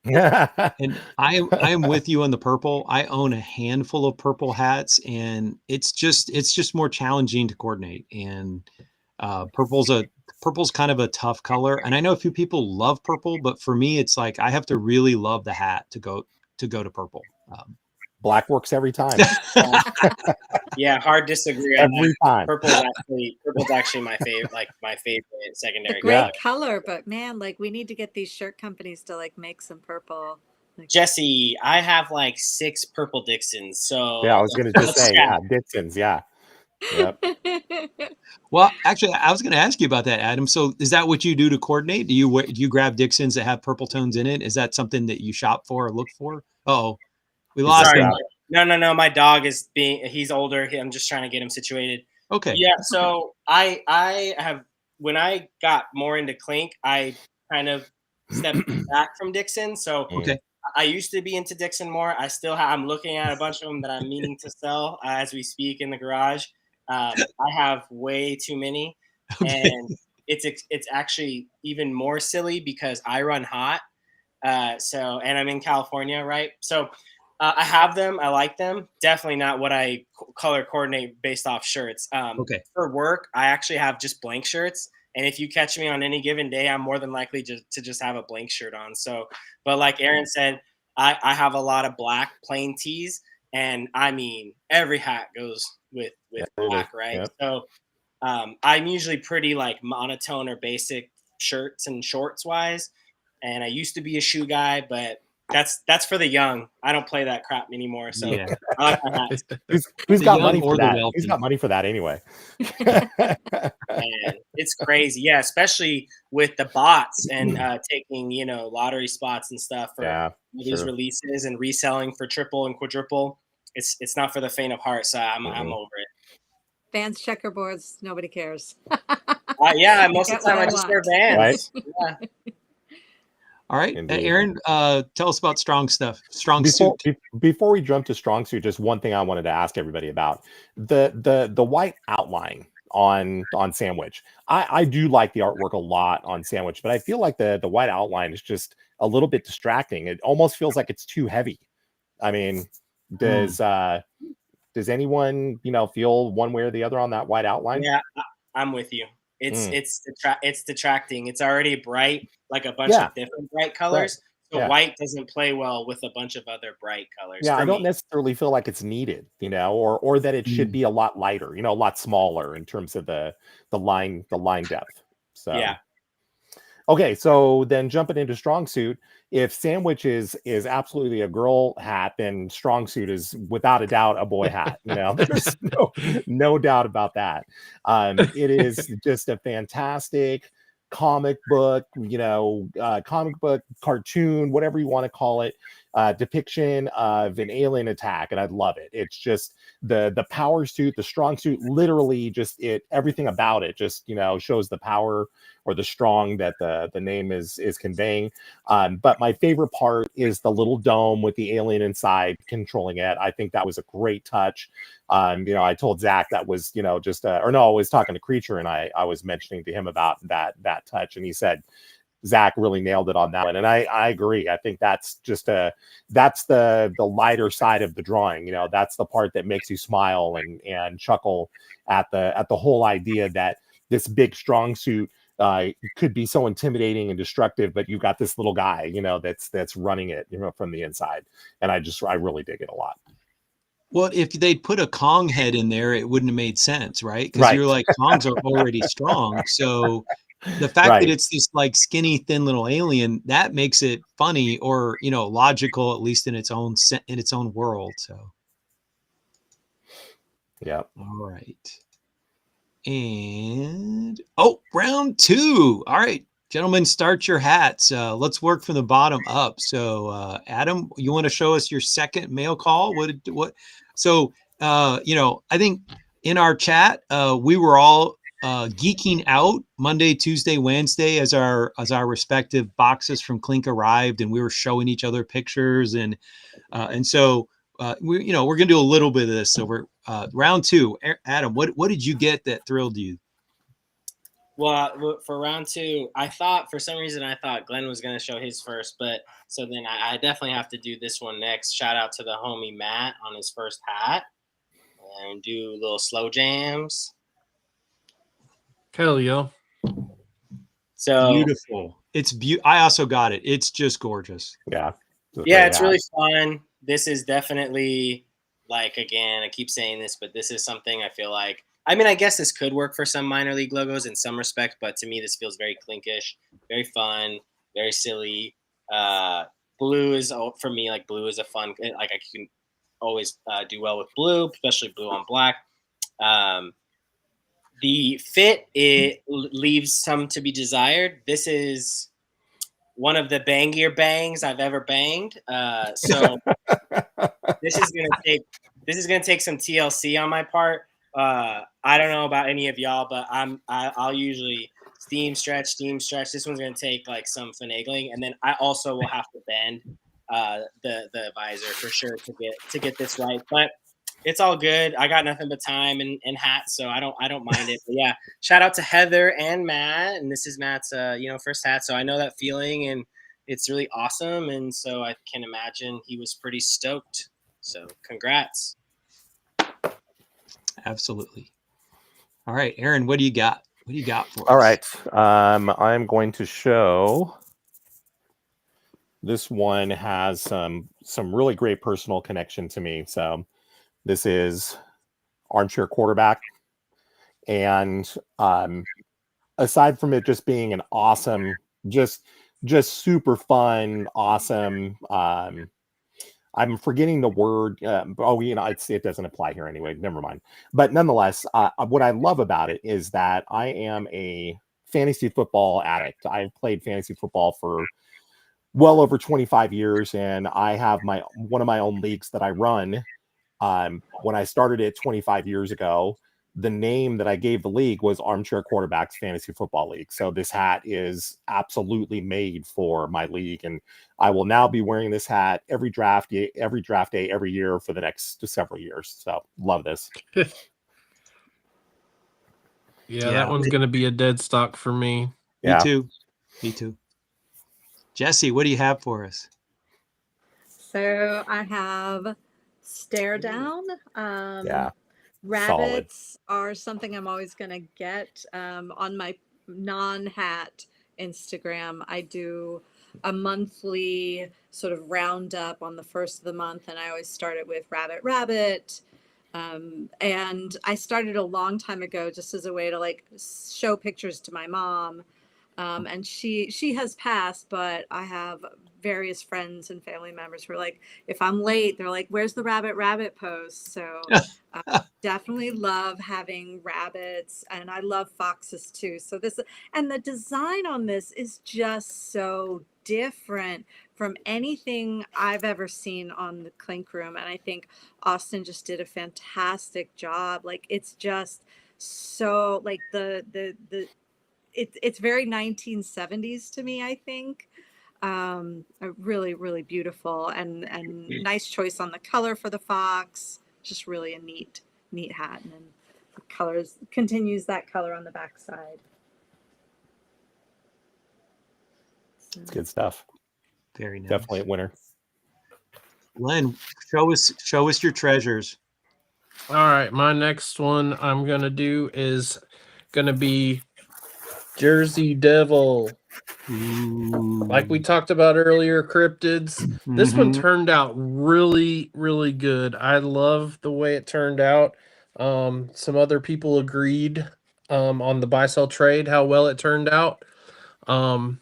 S1: And I am with you on the purple. I own a handful of purple hats, and it's just more challenging to coordinate. And purple's kind of a tough color. And I know a few people love purple, but for me, it's like I have to really love the hat to go to purple.
S4: Black works every time.
S6: Yeah, hard disagree on
S4: Every
S6: that.
S4: time.
S6: Purple's actually my favorite, my favorite
S2: A
S6: secondary
S2: great
S6: color.
S2: color, but man, like we need to get these shirt companies to like make some purple. Like,
S6: Jesse, I have like 6 purple Dixons, so
S4: Yeah, I was going to just
S6: let's
S4: say,
S6: scrap.
S4: Dixons. Yeah. Yep.
S1: Well, actually, I was going to ask you about that, Adam. So, is that what you do to coordinate? Do you grab Dixons that have purple tones in it? Is that something that you shop for or look for? Oh, we lost
S6: Sorry.
S1: him.
S6: No. My dog he's older. I'm just trying to get him situated.
S1: Okay.
S6: Yeah. So I have, when I got more into Clink, I kind of stepped back from Dixon. So
S1: Okay.
S6: I used to be into Dixon more. I'm looking at a bunch of them that I'm meaning to sell as we speak in the garage. I have way too many,
S1: Okay.
S6: and it's actually even more silly because I run hot. And I'm in California, right? So I have them. I like them. Definitely not what I color coordinate based off shirts.
S1: Okay.
S6: For work, I actually have just blank shirts. And if you catch me on any given day, I'm more than likely to just have a blank shirt on. So, but like Aaron said, I have a lot of black plain tees, and I mean every hat goes with black, right?
S4: Yep.
S6: So I'm usually pretty like monotone or basic shirts and shorts wise. And I used to be a shoe guy, but that's for the young. I don't play that crap anymore. So
S1: Yeah.
S6: I like my hats.
S4: Who's
S1: The
S4: got
S1: young
S4: money
S1: or
S4: for
S1: the
S4: that?
S1: wealthy.
S4: Who's got money for that anyway?
S6: And it's crazy. Yeah, especially with the bots and taking, lottery spots and stuff for these releases and reselling for triple and quadruple. It's not for the faint of heart. So I'm over it.
S2: Vans checkerboards, nobody cares.
S6: Yeah, most of
S2: Get
S6: the time
S2: what
S6: I
S2: I
S6: just wear
S2: want.
S6: Vans.
S4: Right.
S6: Yeah.
S1: All right.
S4: Indeed.
S1: Aaron, tell us about strong stuff. Strong
S4: Before,
S1: suit.
S4: before we jump to strong suit, just one thing I wanted to ask everybody about the white outline on Sandwich. I do like the artwork a lot on Sandwich, but I feel like the white outline is just a little bit distracting. It almost feels like it's too heavy. I mean, does anyone feel one way or the other on that white outline?
S6: Yeah, I'm with you. It's detracting. It's already bright, like a bunch of different bright colors. So white doesn't play well with a bunch of other bright colors.
S4: Yeah,
S6: for
S4: I don't
S6: me.
S4: necessarily feel like it's needed, or that it should be a lot lighter, a lot smaller in terms of the line depth. So
S6: yeah.
S4: Okay, so then jumping into strong suit, if Sandwich is absolutely a girl hat, then strong suit is without a doubt a boy hat. There's no doubt about that. It is just a fantastic comic book, cartoon, whatever you want to call it, depiction of an alien attack, and I love it. It's just the power suit, the strong suit, literally just everything about it just shows the power or the strong that the name is conveying. But my favorite part is the little dome with the alien inside controlling it. I think that was a great touch. I told Zach that was, I was talking to Creature, and I was mentioning to him about that touch, and he said Zach really nailed it on that one. And I agree. I think that's just that's the lighter side of the drawing. That's the part that makes you smile and chuckle at the whole idea that this big strong suit could be so intimidating and destructive, but you've got this little guy, that's running it, from the inside. And I really dig it a lot.
S1: Well, if they'd put a Kong head in there, it wouldn't have made sense, right? Because you're like, Kongs are already strong. So the fact that it's this like skinny, thin little alien, that makes it funny or, logical, at least in its own world. So
S4: Yep.
S1: All right. And round 2. All right, gentlemen, start your hats. Let's work from the bottom up. So, Adam, you want to show us your second mail call? What? So, I think in our chat, we were all geeking out Monday, Tuesday, Wednesday as our respective boxes from Clink arrived, and we were showing each other pictures, and so we're gonna do a little bit of this. So we're round 2. Adam, what did you get that thrilled you?
S6: Well, for round 2, for some reason I thought Glenn was going to show his first, but so then I definitely have to do this one next. Shout out to the homie Matt on his first hat, and do little slow jams.
S3: Hell yeah.
S6: So
S1: Beautiful. I also got it. It's just gorgeous.
S4: Yeah.
S6: It's really fun. This is definitely, like, again, I keep saying this, but this is something I feel like, I mean, I guess this could work for some minor league logos in some respect, but to me, this feels very Clinkish, very fun, very silly. Blue is, for me, like, blue is a fun, like, I can always do well with blue, especially blue on black. The fit, it leaves some to be desired. This is one of the bangier bangs I've ever banged. So this is gonna take some TLC on my part. I don't know about any of y'all, but I'll usually steam stretch. This one's gonna take like some finagling, and then I also will have to bend the visor for sure to get this right. But it's all good. I got nothing but time and hats, so I don't mind it. But yeah, shout out to Heather and Matt, and this is Matt's first hat, so I know that feeling, and it's really awesome. And so I can imagine he was pretty stoked. So congrats.
S1: Absolutely. All right, Aaron, what do you got? What do you got for us?
S4: All right. I'm going to show. This one has some really great personal connection to me. So this is Armchair Quarterback. And aside from it just being an awesome, just super fun, awesome, I'm forgetting the word. It doesn't apply here anyway. Never mind. But nonetheless, what I love about it is that I am a fantasy football addict. I've played fantasy football for well over 25 years, and I have one of my own leagues that I run. When I started it 25 years ago, the name that I gave the league was Armchair Quarterbacks Fantasy Football League. So this hat is absolutely made for my league, and I will now be wearing this hat every draft day, every year for the next several years. So love this.
S3: Yeah, that one's going to be a dead stock for me.
S1: Me too. Jesse, what do you have for us?
S2: So I have Stare Down. Rabbits are something I'm always going to get. On my non-hat Instagram, I do a monthly sort of roundup on the first of the month, and I always start it with Rabbit. And I started a long time ago just as a way to like show pictures to my mom. And she has passed, but I have various friends and family members who are like, if I'm late, they're like, where's the rabbit post? So definitely love having rabbits, and I love foxes too. So and the design on this is just so different from anything I've ever seen on the Clink Room. And I think Austin just did a fantastic job. Like, it's just so like it's very 1970s to me, I think. Really, really beautiful and nice choice on the color for the fox. Just really a neat hat, and then the colors continues that color on the back side. So.
S4: It's good stuff.
S1: Very nice.
S4: Definitely a winner.
S1: Len, show us your treasures.
S3: All right, my next one I'm gonna do is gonna be Jersey Devil.
S1: Ooh.
S3: Like we talked about earlier, cryptids. This one turned out really, really good. I love the way it turned out. Some other people agreed on the buy sell trade how well it turned out. I'm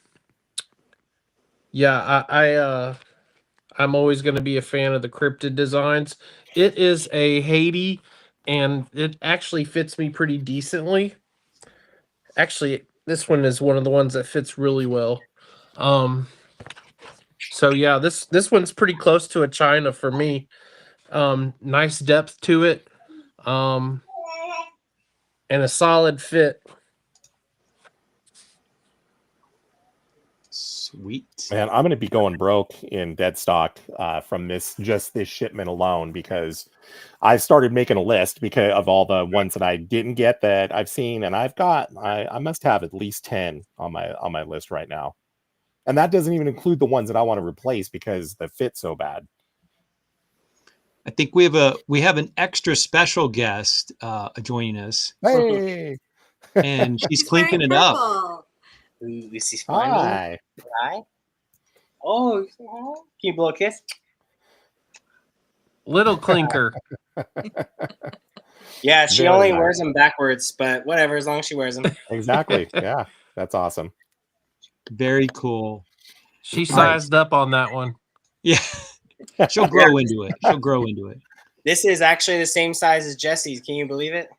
S3: always going to be a fan of the cryptid designs. It is a Haiti and it actually fits me pretty decently. Actually, this one is one of the ones that fits really well. So yeah, this one's pretty close to a China for me. Nice depth to it, and a solid fit.
S1: Sweet.
S4: Man, I'm going to be going broke in dead stock from this shipment alone, because I've started making a list because of all the ones that I didn't get that I've seen, and I must have at least 10 on my list right now, and that doesn't even include the ones that I want to replace because the fit's so bad.
S1: I think we have an extra special guest joining us.
S4: Hey,
S1: and she's
S2: He's wearing
S1: clinking it up.
S2: purple.
S6: Ooh, this is funny.
S4: hi.
S6: Hi. Oh, can you blow a kiss?
S3: Little clinker.
S6: Yeah, she
S4: Very
S6: only
S4: nice.
S6: wears them backwards, but whatever, as long as she wears them.
S4: Exactly. Yeah, that's awesome.
S1: Very cool.
S3: She
S1: All right.
S3: sized up on that one.
S1: Yeah. She'll grow into it. She'll grow into it.
S6: This is actually the same size as Jesse's. Can you believe it?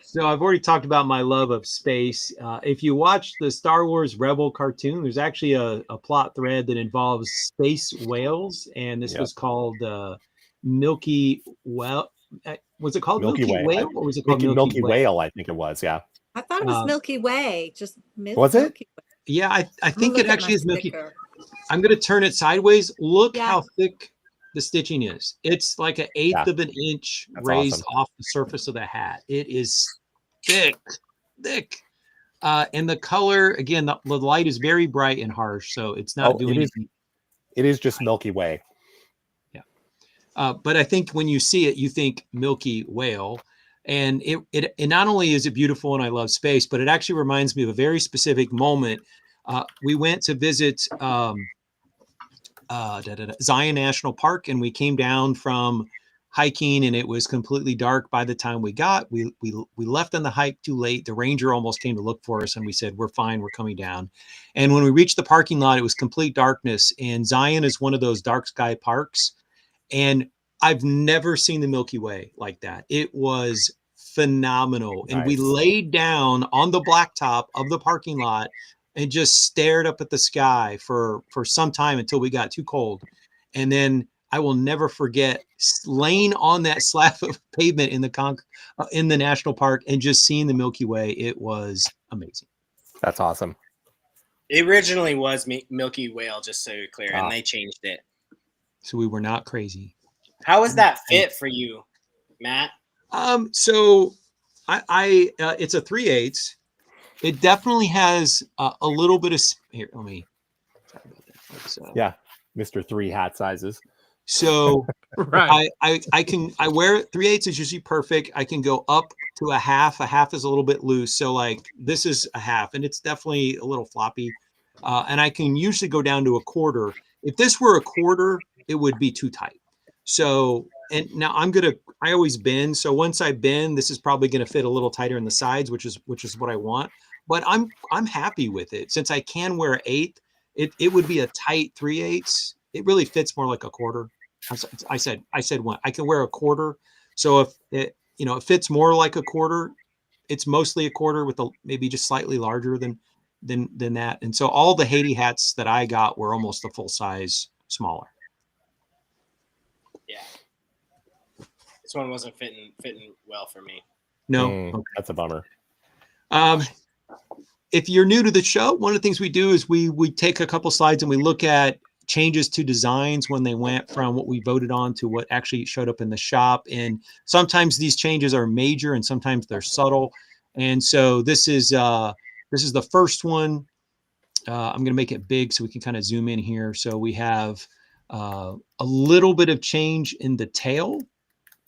S1: So I've already talked about my love of space. If you watch the Star Wars Rebel cartoon, there's actually a plot thread that involves space whales, and this
S4: Yep.
S1: was called Milky Well. Was it called
S4: Milky
S1: Milky
S4: Way.
S1: Whale, or was it called
S4: Milky Whale, I think it was. Yeah.
S2: I thought it was Milky Way. Just
S4: Was it?
S2: Milky Way.
S1: Yeah, I
S2: I'm
S1: think
S2: gonna
S1: it
S2: look at
S1: actually
S2: my
S1: is Milky.
S2: sticker.
S1: I'm going to turn it sideways. Look
S2: Yeah.
S1: how thick the stitching is. It's like an eighth
S4: Yeah.
S1: of an inch
S4: That's
S1: raised
S4: awesome.
S1: off the surface of the hat. It is thick. And the color, again, the light is very bright and harsh, so it's not doing anything.
S4: It is just Milky Way.
S1: Yeah. But I think when you see it, you think Milky Whale. And it not only is it beautiful and I love space, but it actually reminds me of a very specific moment. We went to visit Zion National Park, and we came down from hiking, and it was completely dark by the time we left on the hike too late. The ranger almost came to look for us, and we said, we're fine, we're coming down. And when we reached the parking lot, it was complete darkness, and Zion is one of those dark sky parks, and I've never seen the Milky Way like that. It was phenomenal. And we
S4: Nice.
S1: laid down on the blacktop of the parking lot and just stared up at the sky for some time until we got too cold. And then I will never forget laying on that slab of pavement in the national park and just seeing the Milky Way. It was amazing.
S4: That's awesome.
S6: It originally was Milky Whale, just so you're clear,
S4: Ah.
S6: and they changed it.
S1: So we were not crazy.
S6: How was that fit for you, Matt?
S1: So I it's a 3/8. It definitely has a little bit of here. Let me. Sorry about that.
S4: Yeah, Mr. 3 hat sizes.
S1: So
S3: Right.
S1: I wear it 3/8 is usually perfect. I can go up to a half. A half is a little bit loose. So like this is a half, and it's definitely a little floppy. And I can usually go down to a quarter. If this were a quarter, it would be too tight. So, and now I always bend. So once I bend, this is probably going to fit a little tighter in the sides, which is what I want. But I'm happy with it since I can wear an 1/8. It would be a tight 3/8. It really fits more like a quarter. I said one. I can wear a quarter. So if it fits more like a quarter, it's mostly a quarter with maybe just slightly larger than that. And so all the Haiti hats that I got were almost a full size smaller.
S6: Yeah. This one wasn't fitting well for me.
S1: No,
S4: Okay. That's a bummer.
S1: If you're new to the show, one of the things we do is we take a couple slides and we look at changes to designs when they went from what we voted on to what actually showed up in the shop. And sometimes these changes are major and sometimes they're subtle. And so this is the first one. I'm going to make it big so we can kind of zoom in here. So we have a little bit of change in the tail.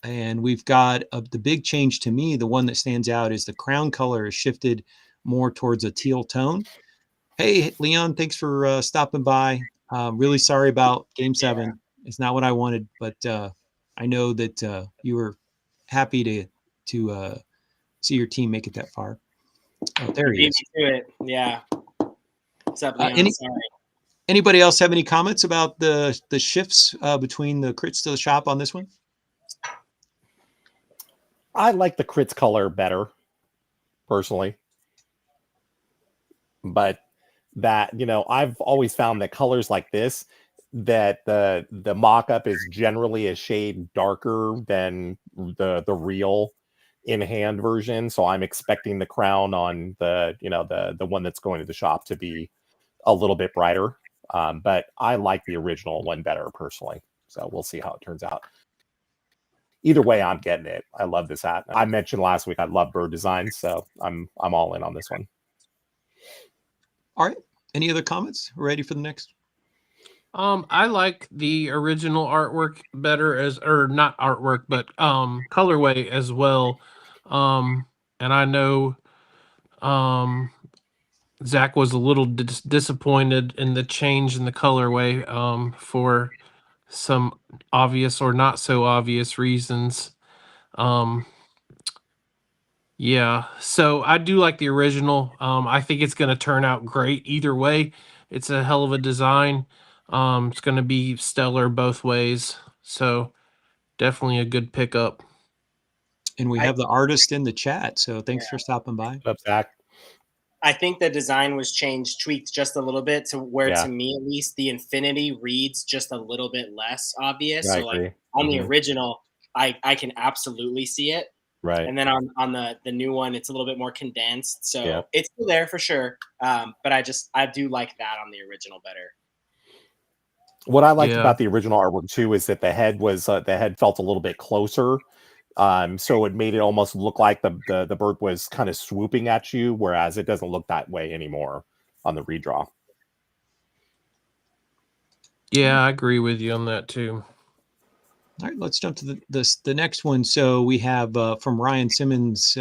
S1: And we've got the big change to me. The one that stands out is the crown color is shifted more towards a teal tone. Hey, Leon, thanks for stopping by. Really sorry about Game 7. Yeah. It's not what I wanted, but I know that you were happy to see your team make it that far. Oh, there he is.
S6: To it. Yeah. What's up, Leon? Sorry.
S1: Anybody else have any comments about the shifts between the crits to the shop on this one?
S4: I like the crits color better, personally. But that, I've always found that colors like this, that the mock-up is generally a shade darker than the real in-hand version. So I'm expecting the crown on the one that's going to the shop to be a little bit brighter. But I like the original one better personally. So we'll see how it turns out. Either way, I'm getting it. I love this hat. I mentioned last week I love bird designs, so I'm all in on this one.
S1: All right. Any other comments? Ready for the next?
S3: I like the original artwork better or not artwork, but colorway as well. And I know Zach was a little disappointed in the change in the colorway for some obvious or not so obvious reasons. Yeah, so I do like the original. I think it's going to turn out great either way. It's a hell of a design. It's going to be stellar both ways. So definitely a good pickup.
S1: And we have the artist in the chat, so thanks for stopping by.
S4: What's up, Zach?
S6: I think the design was tweaked just a little bit to where, to me at least, the infinity reads just a little bit less obvious.
S4: I
S6: So
S4: agree.
S6: like on the original, I can absolutely see it.
S4: Right.
S6: And then on the new one, it's a little bit more condensed. So
S4: Yeah.
S6: it's still there for sure. But I do like that on the original better.
S4: What I liked
S3: Yeah.
S4: about the original artwork too is that the head felt a little bit closer. So it made it almost look like the bird was kind of swooping at you, whereas it doesn't look that way anymore on the redraw.
S3: Yeah, I agree with you on that too.
S1: All right, let's jump to the next one. So we have from Ryan Simmons.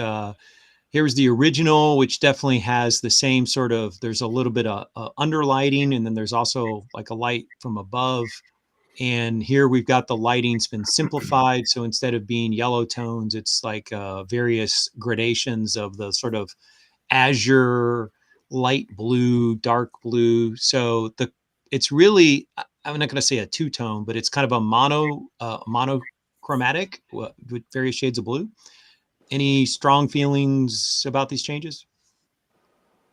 S1: Here's the original, which definitely has the same sort of. There's a little bit of underlighting, and then there's also like a light from above. And here we've got the lighting's been simplified. So instead of being yellow tones, it's like various gradations of the sort of azure, light blue, dark blue. So it's really, I'm not going to say a two-tone, but it's kind of a monochromatic with various shades of blue. Any strong feelings about these changes?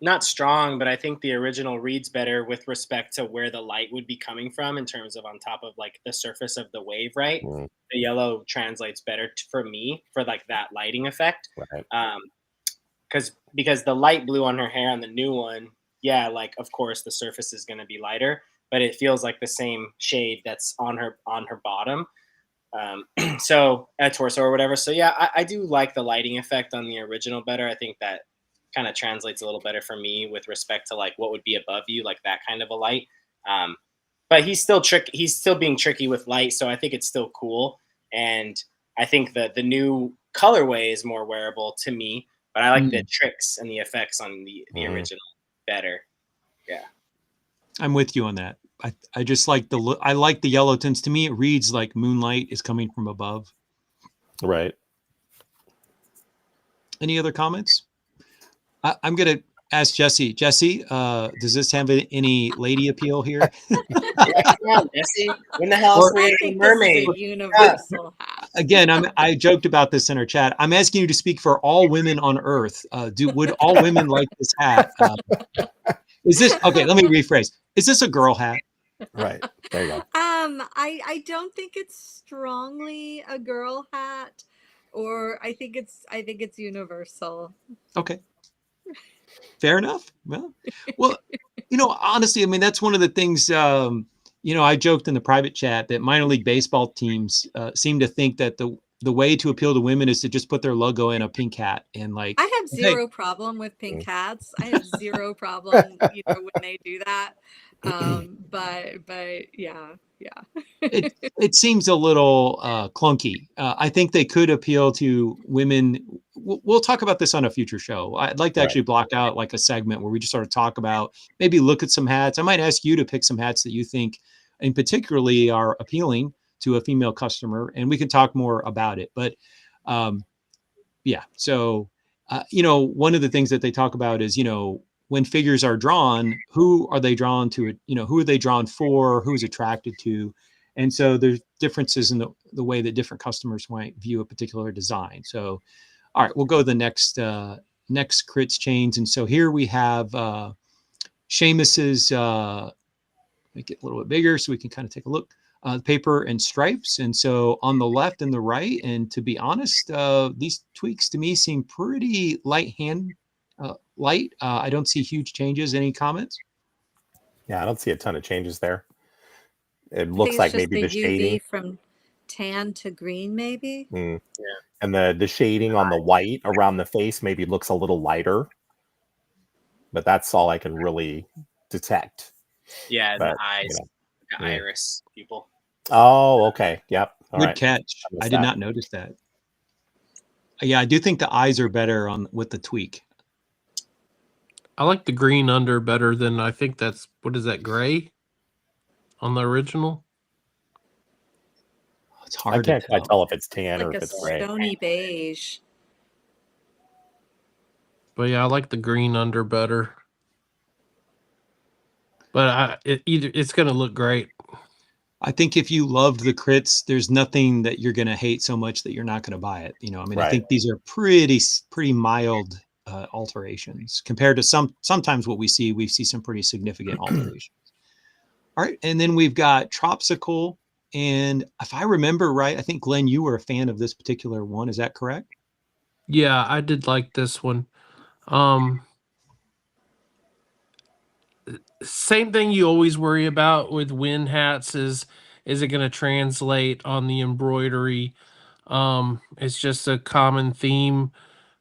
S6: Not strong, but I think the original reads better with respect to where the light would be coming from in terms of on top of like the surface of the wave, right?
S4: Mm.
S6: The yellow translates better for me for like that lighting effect.
S4: Right.
S6: Because the light blue on her hair on the new one, yeah, like of course the surface is going to be lighter, but it feels like the same shade that's on her bottom. So at torso or whatever. So yeah, I do like the lighting effect on the original better. I think that kind of translates a little better for me with respect to like what would be above you, like that kind of a light. But he's still being tricky with light, so I think it's still cool. And I think that the new colorway is more wearable to me, but I like the tricks and the effects on the original better. Yeah.
S1: I'm with you on that. I just like I like the yellow tints. To me, it reads like moonlight is coming from above.
S4: Right.
S1: Any other comments? I'm going to ask Jessy. Jessy, does this have any lady appeal here?
S6: Yeah, Jessy. When the hell else
S2: I
S6: are we
S2: think
S6: a mermaid?
S2: this is a universal hat.
S1: Again, I joked about this in our chat. I'm asking you to speak for all women on Earth. Would all women like this hat? Is this okay? Let me rephrase. Is this a girl hat?
S4: Right. There you go.
S2: I don't think it's strongly a girl hat, or I think it's universal.
S1: Okay. Fair enough. Well, honestly, I mean, that's one of the things, I joked in the private chat that minor league baseball teams seem to think that the way to appeal to women is to just put their logo in a pink hat. And like,
S2: I have zero problem with pink hats. I have zero problem, when they do that. But yeah.
S1: it seems a little clunky. I think they could appeal to women. We'll talk about this on a future show. I'd like to actually block out like a segment where we just sort of talk about, maybe look at some hats. I might ask you to pick some hats that you think and particularly are appealing to a female customer, and we can talk more about it. But yeah, so one of the things that they talk about is when figures are drawn, who are they drawn to? Who are they drawn for? Who's attracted to? And so there's differences in the way that different customers might view a particular design. So, all right, we'll go to the next crits chains. And so here we have Seamus's, make it a little bit bigger so we can kind of take a look, paper and stripes. And so on the left and the right, and to be honest, these tweaks to me seem pretty light. I don't see huge changes. Any comments?
S4: Yeah, I don't see a ton of changes there. It
S2: I think
S4: looks
S2: it's
S4: like
S2: just
S4: maybe
S2: the
S4: the
S2: UV
S4: shading.
S2: from tan to green, maybe.
S4: Mm. And the shading on the white around the face maybe looks a little lighter, but that's all I can really detect.
S6: Yeah,
S4: But,
S6: the eyes, the
S4: yeah.
S6: iris people.
S4: Oh, okay. Yep. All
S1: Good
S4: right.
S1: catch.
S4: missed
S1: I did
S4: that.
S1: not notice that. Yeah, I do think the eyes are better with the tweak.
S3: I like the green under better than I think that's what is that gray on the original?
S1: It's
S4: I
S1: hard to
S4: can't quite
S1: tell.
S4: tell if it's tan or
S2: Like
S4: if
S2: a
S4: it's gray.
S2: stony beige.
S3: But yeah, I like the green under better. But it's gonna look great.
S1: I think if you loved the crits, there's nothing that you're going to hate so much that you're not going to buy it. I mean, I
S4: Right.
S1: think these are pretty mild alterations compared to sometimes what we see some pretty significant alterations. All right. And then we've got Tropsical. And if I remember right, I think Glenn, you were a fan of this particular one. Is that correct?
S3: Yeah, I did like this one. Same thing you always worry about with wind hats is it going to translate on the embroidery? It's just a common theme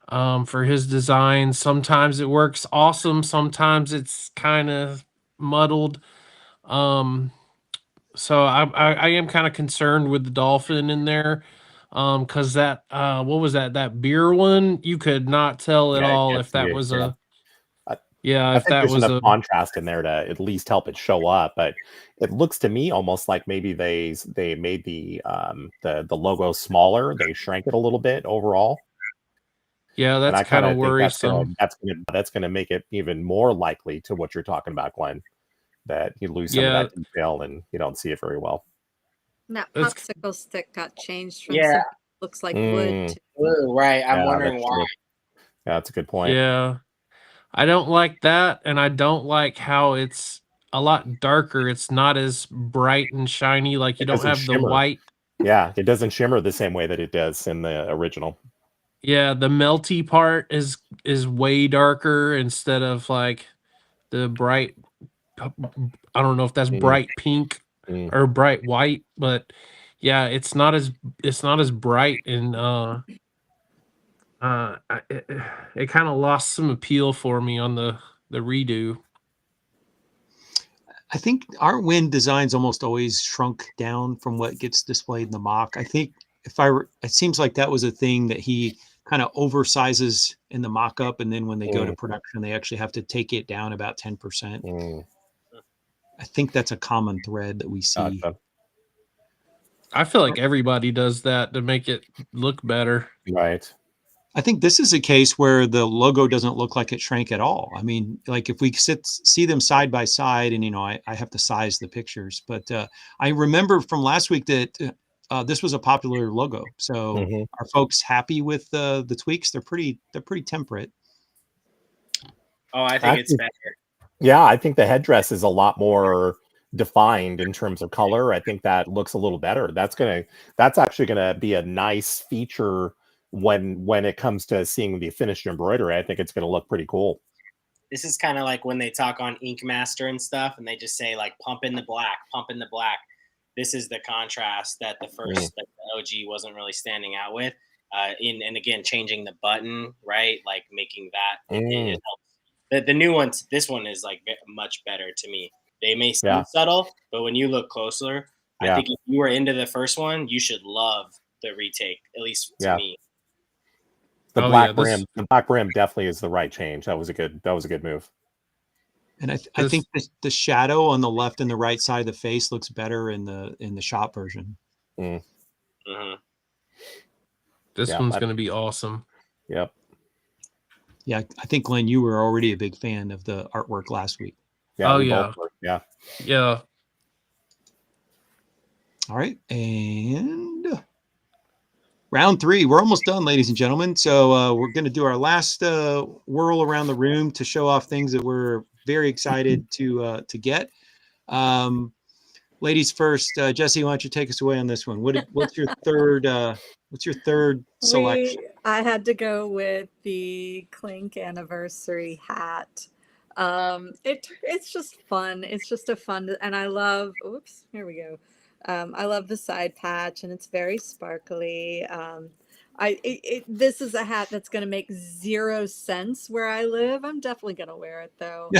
S3: for his design. Sometimes it works awesome, sometimes it's kind of muddled. So I am kind of concerned with the dolphin in there. Because that what was that beer one? You could not tell at
S4: Yeah, you
S3: all
S4: can't
S3: if
S4: see
S3: that
S4: it.
S3: was
S4: Yeah.
S3: if
S4: I think
S3: that
S4: there's
S3: was
S4: enough
S3: a
S4: contrast in there to at least help it show up, but it looks to me almost like maybe they made the logo smaller. They shrank it a little bit overall,
S3: yeah,
S4: and
S3: that's
S4: I
S3: kind
S4: kind
S3: of
S4: of think
S3: worrisome.
S4: that's gonna make it even more likely to what you're talking about, Glenn, that you lose some of
S3: Yeah,
S4: that detail and you don't see it very well.
S2: That
S3: that's
S2: popsicle stick got changed from
S6: Yeah,
S2: something that looks like wood
S4: Mm,
S2: to
S6: blue, right. I'm
S4: yeah,
S6: wondering
S4: that's
S6: why.
S4: true. Yeah, that's a good point.
S3: yeah. I don't like that, and I don't like how it's a lot darker. It's not as bright and shiny. Like you
S4: It
S3: don't
S4: doesn't
S3: have the
S4: shimmer.
S3: white.
S4: Yeah, it doesn't shimmer the same way that it does in the original.
S3: Yeah, the melty part is way darker instead of like the bright. I don't know if that's
S4: Mm,
S3: bright pink
S4: mm.
S3: or bright white, but yeah, it's not as bright and it kind of lost some appeal for me on the redo.
S1: I think aren't wind designs almost always shrunk down from what gets displayed in the mock. I think it seems like that was a thing that he kind of oversizes in the mock-up, and then when they go to
S4: Mm,
S1: production, they actually have to take it down about 10%.
S4: mm.
S1: I think that's a common thread that we see.
S4: Gotcha.
S3: I feel like everybody does that to make it look better.
S4: Right.
S1: I think this is a case where the logo doesn't look like it shrank at all. I mean, like if we see them side by side, and I have to size the pictures, but I remember from last week that this was a popular logo. So
S4: hmm
S1: are folks happy with the tweaks? They're pretty temperate.
S6: Oh, I think it's
S4: Actually,
S6: better.
S4: yeah, I think the headdress is a lot more defined in terms of color. I think that looks a little better. That's actually gonna be a nice feature when it comes to seeing the finished embroidery. I think it's gonna look pretty cool.
S6: This is kind of like when they talk on Ink Master and stuff, and they just say like pump in the black, pump in the black. This is the contrast that the first that the OG wasn't really standing out with. And again, changing the button, right? Like making that it
S4: Mm,
S6: helps. The new ones, this one is like much better to me. They may seem
S4: yeah,
S6: subtle, but when you look closer, I
S4: yeah,
S6: think if you were into the first one, you should love the retake, at least to
S4: yeah.
S6: me.
S3: Oh yeah,
S4: The black brim definitely is the right change. That was a good move.
S1: And I
S3: this
S1: think the shadow on the left and the right side of the face looks better in the shop version.
S4: Mm,
S6: Hmm.
S3: this
S4: yeah,
S3: one's gonna be awesome.
S4: yep.
S1: Yeah, I think Glenn, you were already a big fan of the artwork last week.
S4: Yeah,
S3: Oh,
S4: we
S3: yeah.
S4: both were. Yeah.
S3: Yeah.
S1: All right, and round 3. We're almost done, ladies and gentlemen. So we're going to do our last whirl around the room to show off things that we're very excited to get. Ladies first, Jesse, why don't you take us away on this one? What's your third? What's your third selection?
S2: I had to go with the Clink anniversary hat. It's just fun. It's just a fun, and I love. Oops, here we go. I love the side patch, and it's very sparkly. This is a hat that's going to make 0 sense where I live. I'm definitely going to wear it though.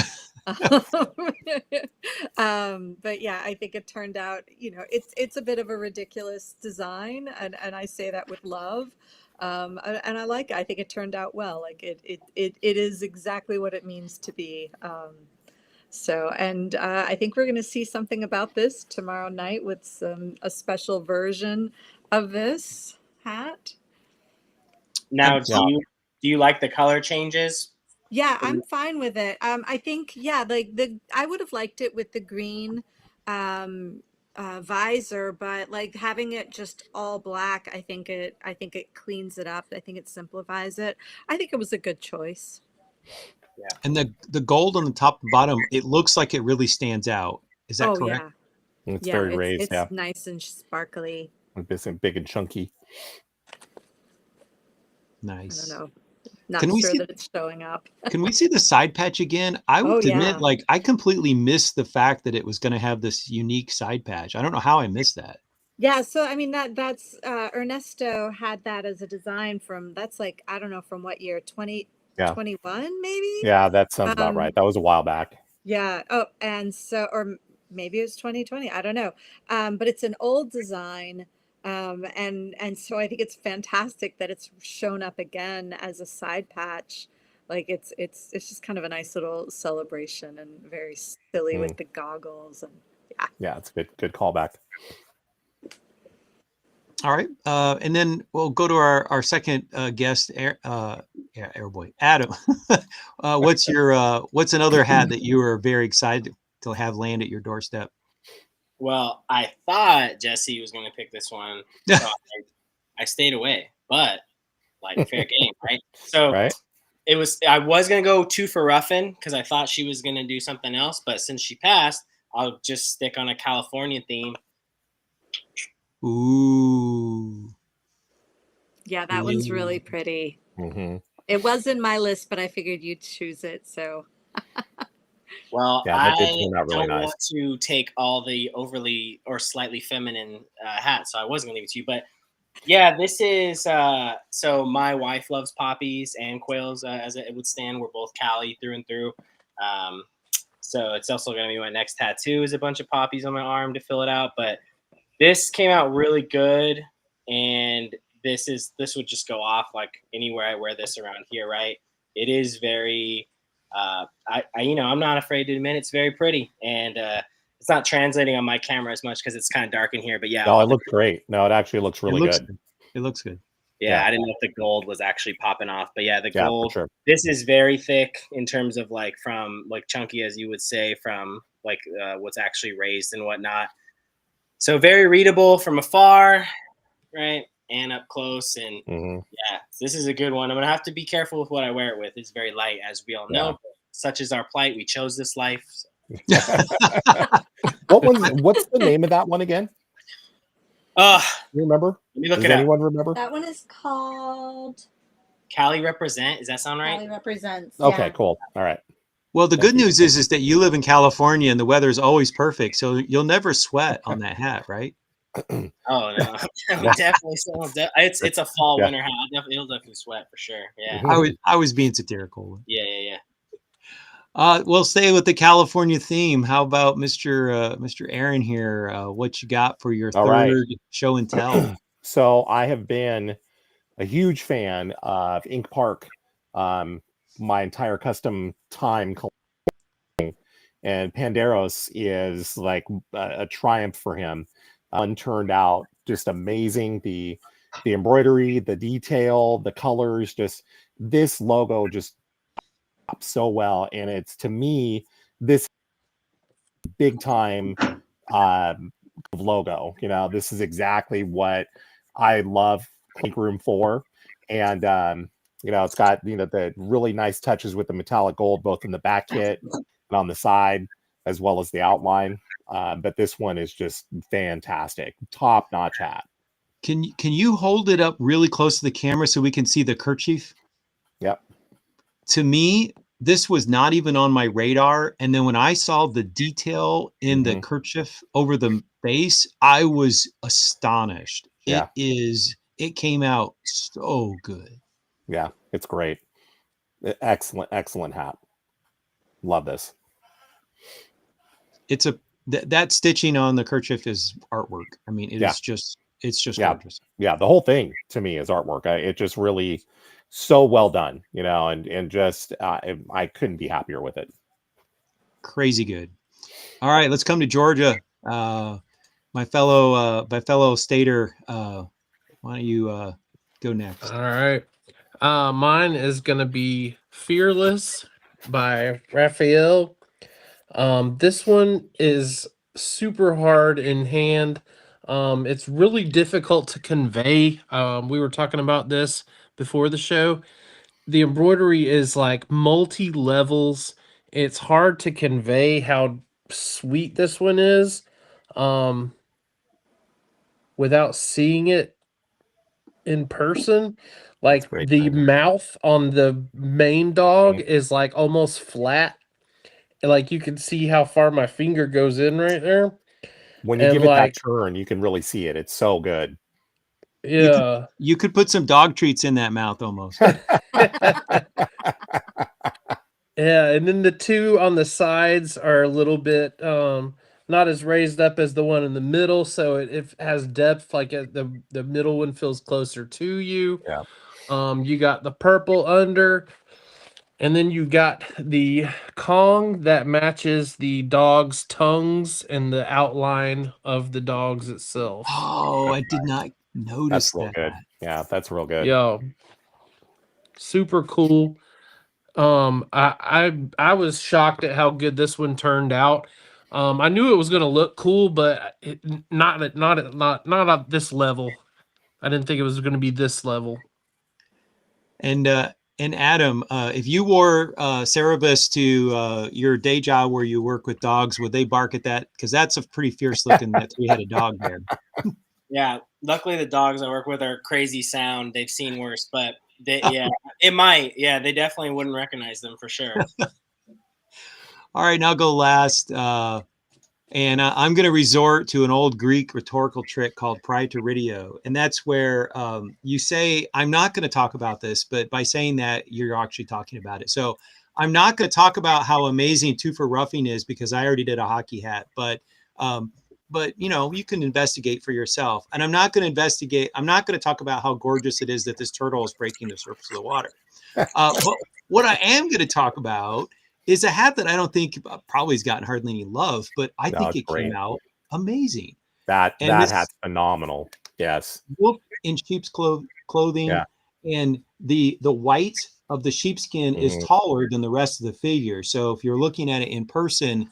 S2: But yeah, I think it turned out, it's a bit of a ridiculous design, and I say that with love. And I like it. I think it turned out well. Like it is exactly what it means to be. And I think we're going to see something about this tomorrow night with a special version of this hat.
S6: Now,
S1: Yeah.
S6: do you like the color changes?
S2: Yeah, I'm fine with it. I think, yeah, I would have liked it with the green visor, but like having it just all black, I think it cleans it up. I think it simplifies it. I think it was a good choice.
S6: Yeah.
S1: And the gold on the top and bottom, it looks like it really stands out. Is that correct?
S2: Yeah.
S4: It's very raised.
S2: It's
S4: Yeah.
S2: nice and sparkly.
S4: It's big and chunky.
S1: Nice.
S2: I don't know. Not
S1: Can we
S2: sure
S1: see-
S2: that it's showing up.
S1: Can we see the side patch again? I would
S2: Oh,
S1: admit,
S2: yeah.
S1: like, I completely missed the fact that it was going to have this unique side patch. I don't know how I missed that.
S2: Yeah, so I mean that's Ernesto had that as a design that's like, I don't know, from what year? 2021 maybe?
S4: Yeah, that sounds about right. That was a while back.
S2: Yeah. Oh, and so, or maybe it was 2020. I don't know. But it's an old design. And so I think it's fantastic that it's shown up again as a side patch. Like it's just kind of a nice little celebration and very silly with the goggles and yeah.
S4: Yeah, it's a good callback.
S1: All right. And then we'll go to our second guest, Airboy, Adam. What's another hat that you were very excited to have land at your doorstep?
S6: Well, I thought Jesse was going to pick this one, so I stayed away. But like fair game, right? So
S4: Right?
S6: I was going to go 2 for Ruffin because I thought she was going to do something else, but since she passed, I'll just stick on a California theme.
S1: Ooh.
S2: Yeah, that one's really pretty.
S4: Mm-hmm.
S2: It was in my list, but I figured you'd choose it. So
S6: Well,
S4: Yeah, that
S6: I
S4: did turn out really
S6: don't
S4: nice.
S6: want to take all the overly or slightly feminine hats, so I wasn't going to leave it to you. But yeah, this is so my wife loves poppies and quails, as it would stand. We're both Cali through and through. So it's also going to be my next tattoo is a bunch of poppies on my arm to fill it out. But this came out really good, and this would just go off like anywhere I wear this around here, right? It is very I'm not afraid to admit it's very pretty, and it's not translating on my camera as much because it's kind of dark in here. But yeah,
S4: No, it looks great. No, it actually looks really good.
S1: It looks good.
S6: Yeah, I didn't know if the gold was actually popping off, but yeah, the gold.
S4: For sure.
S6: This is very thick in terms of like from like chunky, as you would say, from like what's actually raised and whatnot. So very readable from afar, right, and up close, and yeah, this is a good one. I'm gonna have to be careful with what I wear it with. It's very light, as we all know. But such is our plight. We chose this life.
S4: What's the name of that one again? You remember?
S6: Let me look
S4: Does
S6: it up.
S4: anyone remember?
S2: that one is called
S6: Cali Represent. Does that sound right?
S2: Cali Represents.
S4: Okay,
S2: Yeah.
S4: cool. All right.
S1: Well, the
S4: Thank
S1: good
S4: you.
S1: news is that you live in California and the weather is always perfect, so you'll never sweat on that hat, right?
S6: Oh no, we definitely still. It's a fall winter hat. It'll definitely sweat for sure. Yeah.
S1: I was being satirical.
S6: Yeah.
S1: We'll stay with the California theme. How about Mr. Aaron here? What you got for your third show and tell?
S4: So I have been a huge fan of Ink Park my entire custom time collecting, and Panderos is like a triumph for him. One turned out just amazing. The embroidery, the detail, the colors, just this logo just so well. And it's, to me, this big time logo. You know, this is exactly what I love Clink Room for. And you know, it's got, you know, the really nice touches with the metallic gold, both in the back kit and on the side, as well as the outline. But this one is just fantastic, top notch hat.
S1: Can you hold it up really close to the camera so we can see the kerchief?
S4: Yep.
S1: To me, this was not even on my radar. And then when I saw the detail in the kerchief over the base, I was astonished.
S4: Yeah.
S1: It came out so good.
S4: Yeah, it's great. Excellent hat. Love this.
S1: It's that stitching on the kerchief is artwork. I mean, it's just gorgeous.
S4: Yeah, the whole thing to me is artwork. It just really so well done, you know, and just I couldn't be happier with it.
S1: Crazy good. All right, let's come to Georgia. My fellow stater, why don't you go next?
S3: All right. Mine is gonna be Fearless by Raphael. This one is super hard in hand. It's really difficult to convey. We were talking about this before the show. The embroidery is like multi levels. It's hard to convey how sweet this one is without seeing it in person. Like
S4: great.
S3: the mouth on the main dog is like almost flat. Like you can see how far my finger goes in right there.
S4: When you
S3: And
S4: give it
S3: like,
S4: that turn, you can really see it. It's so good.
S3: yeah.
S1: You could put some dog treats in that mouth almost.
S3: Yeah, and then the two on the sides are a little bit not as raised up as the one in the middle, so it has depth. Like the middle one feels closer to you.
S4: Yeah.
S3: You got the purple under, and then you got the Kong that matches the dog's tongues and the outline of the dogs itself.
S1: Oh, I did not notice
S4: That's real
S1: that.
S4: good. Yeah, that's real good.
S3: Yo, super cool. I was shocked at how good this one turned out. I knew it was going to look cool, but not at this level. I didn't think it was going to be this level.
S1: And Adam, if you wore Cerebus to your day job where you work with dogs, would they bark at that? Because that's a pretty fierce looking that three-headed dog there.
S6: Yeah, luckily the dogs I work with are crazy sound. They've seen worse, but it might. Yeah, they definitely wouldn't recognize them for sure.
S1: All right, now I'll go last. And I'm going to resort to an old Greek rhetorical trick called praeteritio. And that's where you say, I'm not going to talk about this, but by saying that, you're actually talking about it. So I'm not going to talk about how amazing Two for Roughing is because I already did a hockey hat. But you know, you can investigate for yourself. And I'm not going to talk about how gorgeous it is that this turtle is breaking the surface of the water. But what I am going to talk about is a hat that I don't think probably has gotten hardly any love, but I think it came out amazing.
S4: That hat's phenomenal. Yes.
S1: Wolf in sheep's clothing, and the white of the sheepskin is taller than the rest of the figure. So if you're looking at it in person,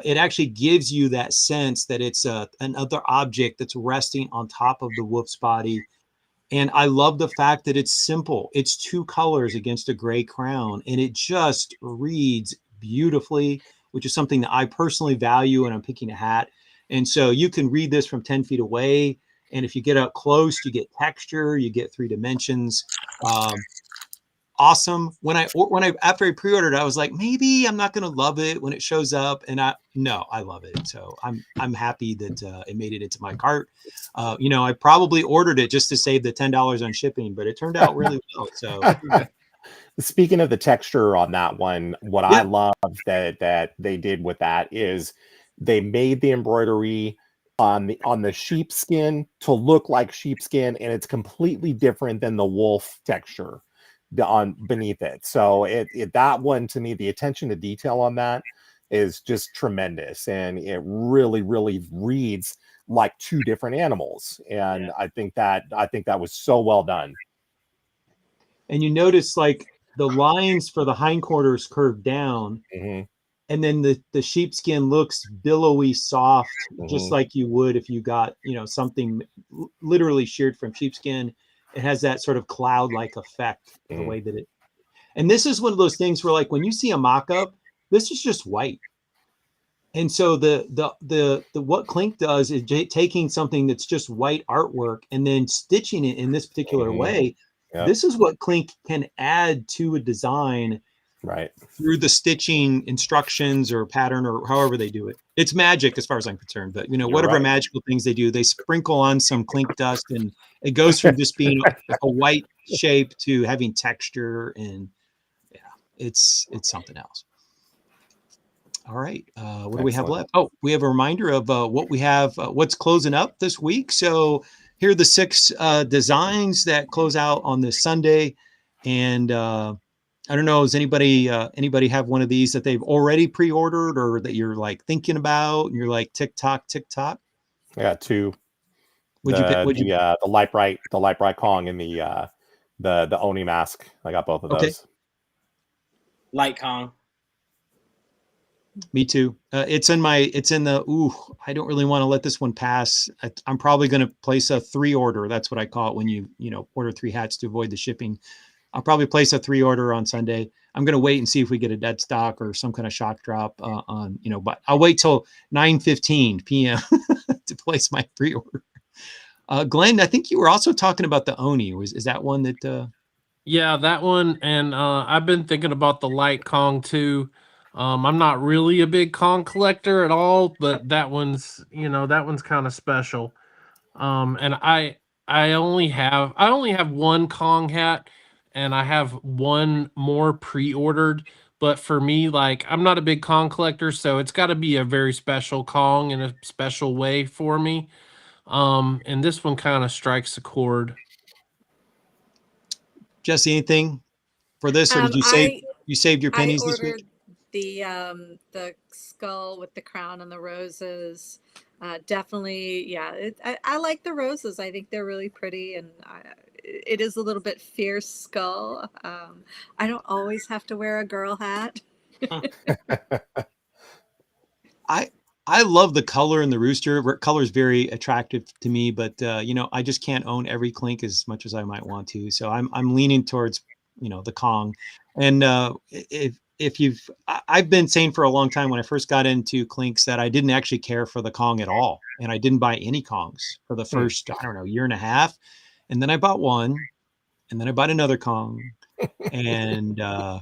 S1: it actually gives you that sense that it's another object that's resting on top of the wolf's body. And I love the fact that it's simple. It's two colors against a gray crown, and it just reads beautifully, which is something that I personally value when I'm picking a hat. And so you can read this from 10 feet away. And if you get up close, you get texture, you get 3 dimensions. Awesome. After I pre-ordered, I was like, maybe I'm not going to love it when it shows up. And I love it. So I'm happy that it made it into my cart. You know, I probably ordered it just to save the $10 on shipping, but it turned out really well. So
S4: speaking of the texture on that one, what I love that they did with that is they made the embroidery on the sheepskin to look like sheepskin, and it's completely different than the wolf texture on beneath it. So that one, to me, the attention to detail on that is just tremendous, and it really reads like 2 different animals. And I think that was so well done.
S1: And you notice, like, the lines for the hindquarters curve down, and then the sheepskin looks billowy soft, just like you would if you got, something literally sheared from sheepskin. It has that sort of cloud-like effect, the way that it. And this is one of those things where, like, when you see a mock-up, this is just white. And so the what Clink does is taking something that's just white artwork and then stitching it in this particular way.
S4: Yep.
S1: This is what Clink can add to a design,
S4: right,
S1: through the stitching instructions or pattern or however they do it. It's magic as far as I'm concerned. But whatever magical things they do, they sprinkle on some Clink dust, and it goes from just being a white shape to having texture, and it's something else. All right. What do we have left? Oh, we have a reminder of what we have, what's closing up this week. So here are the 6 designs that close out on this Sunday. And I don't know, does anybody have one of these that they've already pre-ordered or that you're like thinking about and you're like TikTok?
S4: I got 2.
S1: The
S4: light bright Kong and the Oni mask. I got both of those.
S6: Light Kong.
S1: Me too. It's in the, I don't really want to let this one pass. I'm probably going to place a 3 order. That's what I call it when you order 3 hats to avoid the shipping. I'll probably place a 3 order on Sunday. I'm going to wait and see if we get a dead stock or some kind of shock drop but I'll wait till 9:15 p.m. to place my pre-order. Glenn, I think you were also talking about the Oni. Is that one that?
S3: Yeah, that one. And I've been thinking about the light Kong too. I'm not really a big Kong collector at all, but that one's kind of special. And I only have one Kong hat, and I have one more pre-ordered. But for me, like, I'm not a big Kong collector, so it's got to be a very special Kong in a special way for me. And this one kind of strikes a chord.
S1: Jesse, anything for this, or did you saved your pennies this week?
S2: The skull with the crown and the roses. Definitely, yeah. I like the roses. I think they're really pretty, and it is a little bit fierce skull. I don't always have to wear a girl hat.
S1: I love the color in the rooster. Color is very attractive to me, but I just can't own every Clink as much as I might want to. So I'm leaning towards the Kong. And I've been saying for a long time when I first got into Clinks that I didn't actually care for the Kong at all, and I didn't buy any Kongs for the first year and a half, and then I bought one, and then I bought another Kong, and I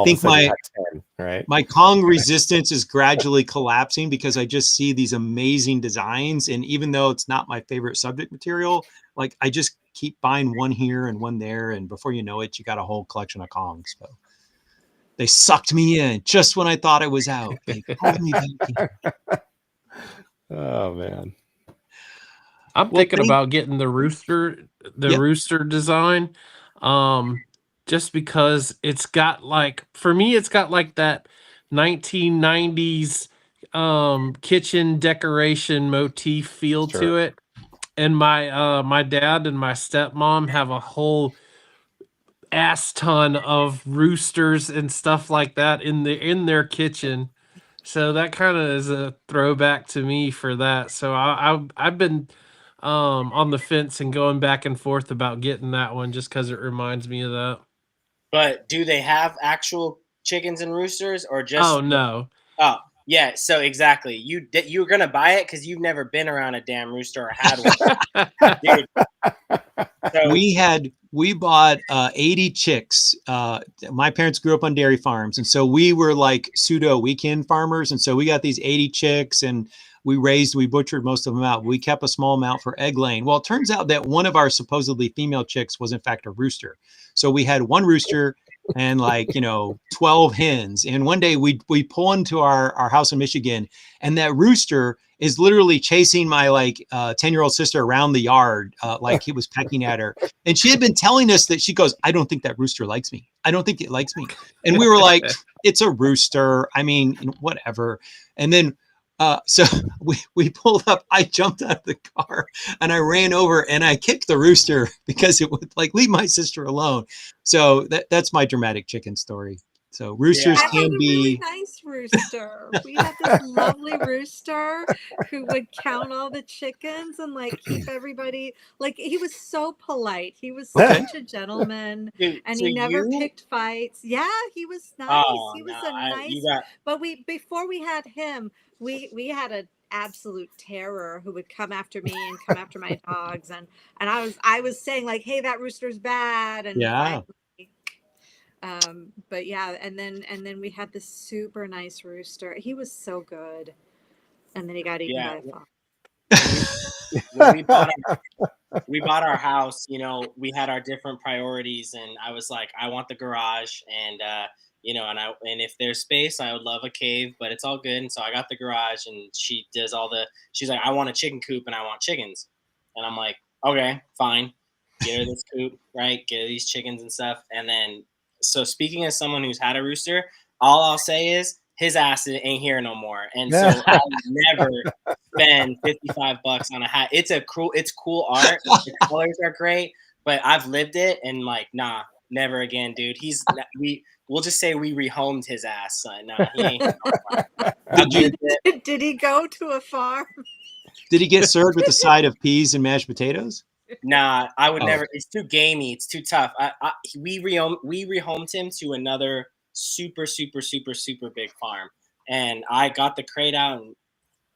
S1: think my Kong resistance is gradually collapsing because I just see these amazing designs. And even though it's not my favorite subject material, like, I just keep buying one here and one there. And before you know it, you got a whole collection of Kongs. So they sucked me in just when I thought I was out. They pulled me back in.
S4: Oh, man.
S3: I'm thinking about getting the rooster design. Just because it's got for me, it's got that 1990s kitchen decoration motif feel to it. And my dad and my stepmom have a whole ass ton of roosters and stuff like that in their kitchen. So that kind of is a throwback to me for that. So I've been on the fence and going back and forth about getting that one just because it reminds me of that.
S6: But do they have actual chickens and roosters, or just?
S3: Oh, no.
S6: Oh, yeah. So exactly, you're gonna buy it because you've never been around a damn rooster or had one. Dude.
S1: So, we bought 80 chicks. My parents grew up on dairy farms, and so we were like pseudo weekend farmers, and so we got these 80 chicks, and we butchered most of them out. We kept a small amount for egg laying. Well, it turns out that one of our supposedly female chicks was in fact a rooster. So we had one rooster and 12 hens. And one day we pull into our house in Michigan, and that rooster is literally chasing my 10-year-old sister around the yard, like he was pecking at her. And she had been telling us that, she goes, "I don't think that rooster likes me. I don't think it likes me." And we were like, "It's a rooster. I mean, whatever." And then So we pulled up. I jumped out of the car and I ran over and I kicked the rooster because it would like leave my sister alone. So that's my dramatic chicken story. So roosters
S6: Yeah.
S2: I had
S1: can
S2: a really
S1: be.
S2: nice rooster. We had this lovely rooster who would count all the chickens and like keep everybody like he was so polite. He was
S1: Okay.
S2: such a gentleman and
S6: So
S2: he never
S6: you,
S2: picked fights. Yeah, he was nice.
S6: oh
S2: He
S6: no,
S2: was a
S6: you
S2: nice
S6: got,
S2: but we before we had him, we had an absolute terror who would come after me and come after my dogs and I was saying like, hey, that rooster's bad and
S1: Yeah.
S2: finally but yeah, and then we had this super nice rooster. He was so good. And then he got eaten
S6: yeah.
S2: by a fox.
S6: When we when we bought our house, you know, we had our different priorities, and I was like, I want the garage, and you know, and if there's space, I would love a cave, but it's all good. And so I got the garage, and she does all the. She's like, I want a chicken coop, and I want chickens, and I'm like, okay, fine, get her this coop, right? Get her these chickens and stuff, and then so speaking as someone who's had a rooster, all I'll say is his ass ain't here no more, and so I never spend $55 on a hat. It's cool art. The colors are great, but I've lived it and like, nah, never again, dude. We'll just say we rehomed his ass, son. Nah, he ain't. I've
S1: Did you
S6: lived it.
S2: Did he go to a farm?
S1: did he get served with a side of peas and mashed potatoes?
S6: Nah, I would
S1: Oh.
S6: never. It's too gamey. It's too tough. We rehomed him to another super super super super big farm, and I got the crate out and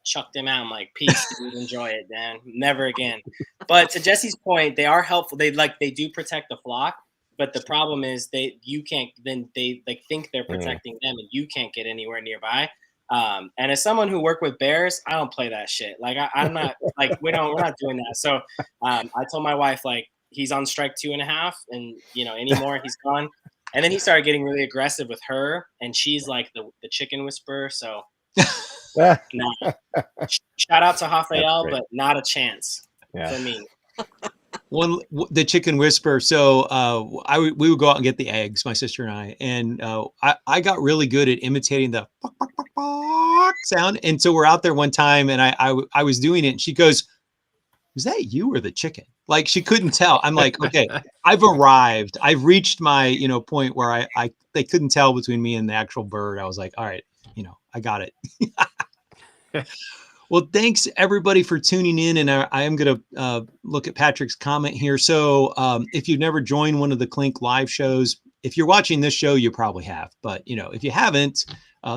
S6: chucked him out. I'm like, peace, dude, enjoy it, man. Never again. But to Jesse's point, they are helpful. They do protect the flock, but the problem is they like think they're protecting them, and you can't get anywhere nearby. And as someone who worked with bears, I don't play that shit. Like I'm not like we're not doing that. So I told my wife like he's on strike 2.5, and you know anymore he's gone. And then he started getting really aggressive with her, and she's like the chicken whisperer. So nah. Shout out to Rafael, but not a chance for me.
S1: The chicken whisperer. So we would go out and get the eggs, my sister and and I got really good at imitating the "Bok, bok, bok, bok" sound. And so we're out there one time, and I was doing it, and she goes, "Was that you or the chicken?" Like she couldn't tell. I'm like, okay, I've arrived. I've reached my point where they couldn't tell between me and the actual bird. I was like, all right, I got it. Well, thanks everybody for tuning in, and I am going to look at Patrick's comment here. So if you've never joined one of the Clink live shows, if you're watching this show, you probably have. But if you haven't,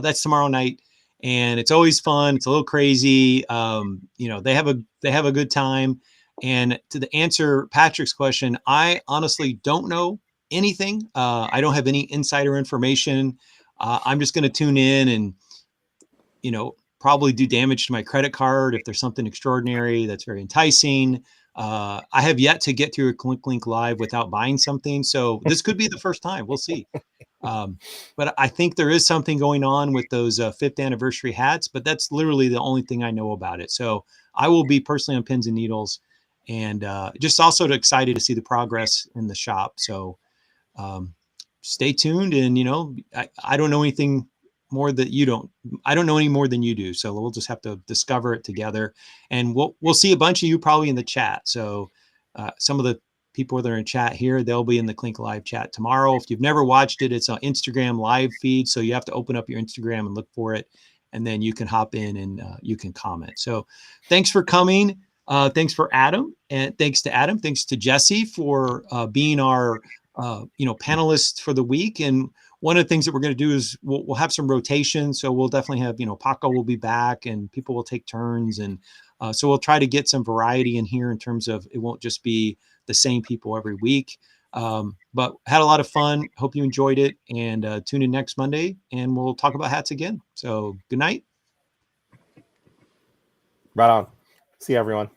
S1: that's tomorrow night, and it's always fun. It's a little crazy. They have a good time. And to answer Patrick's question, I honestly don't know anything. I don't have any insider information. I'm just going to tune in and probably do damage to my credit card if there's something extraordinary that's very enticing. I have yet to get through a Clink Link live without buying something, so this could be the first time. We'll see. But I think there is something going on with those 5th anniversary hats, but that's literally the only thing I know about it. So I will be personally on pins and needles, and just also excited to see the progress in the shop. So stay tuned, and I don't know anything more that you don't. I don't know any more than you do, so we'll just have to discover it together. And we'll see a bunch of you probably in the chat. So some of the people that are in chat here, they'll be in the Clink live chat tomorrow. If you've never watched it, it's on Instagram live feed, so you have to open up your Instagram and look for it, and then you can hop in and you can comment. So thanks for coming. Thanks for Adam, and thanks to Adam. Thanks to Jessy for being our panelist for the week. And one of the things that we're going to do is we'll have some rotation. So we'll definitely have, Paco will be back and people will take turns. And so we'll try to get some variety in here in terms of it won't just be the same people every week. But had a lot of fun. Hope you enjoyed it, and tune in next Monday and we'll talk about hats again. So good night.
S4: Right on. See you, everyone.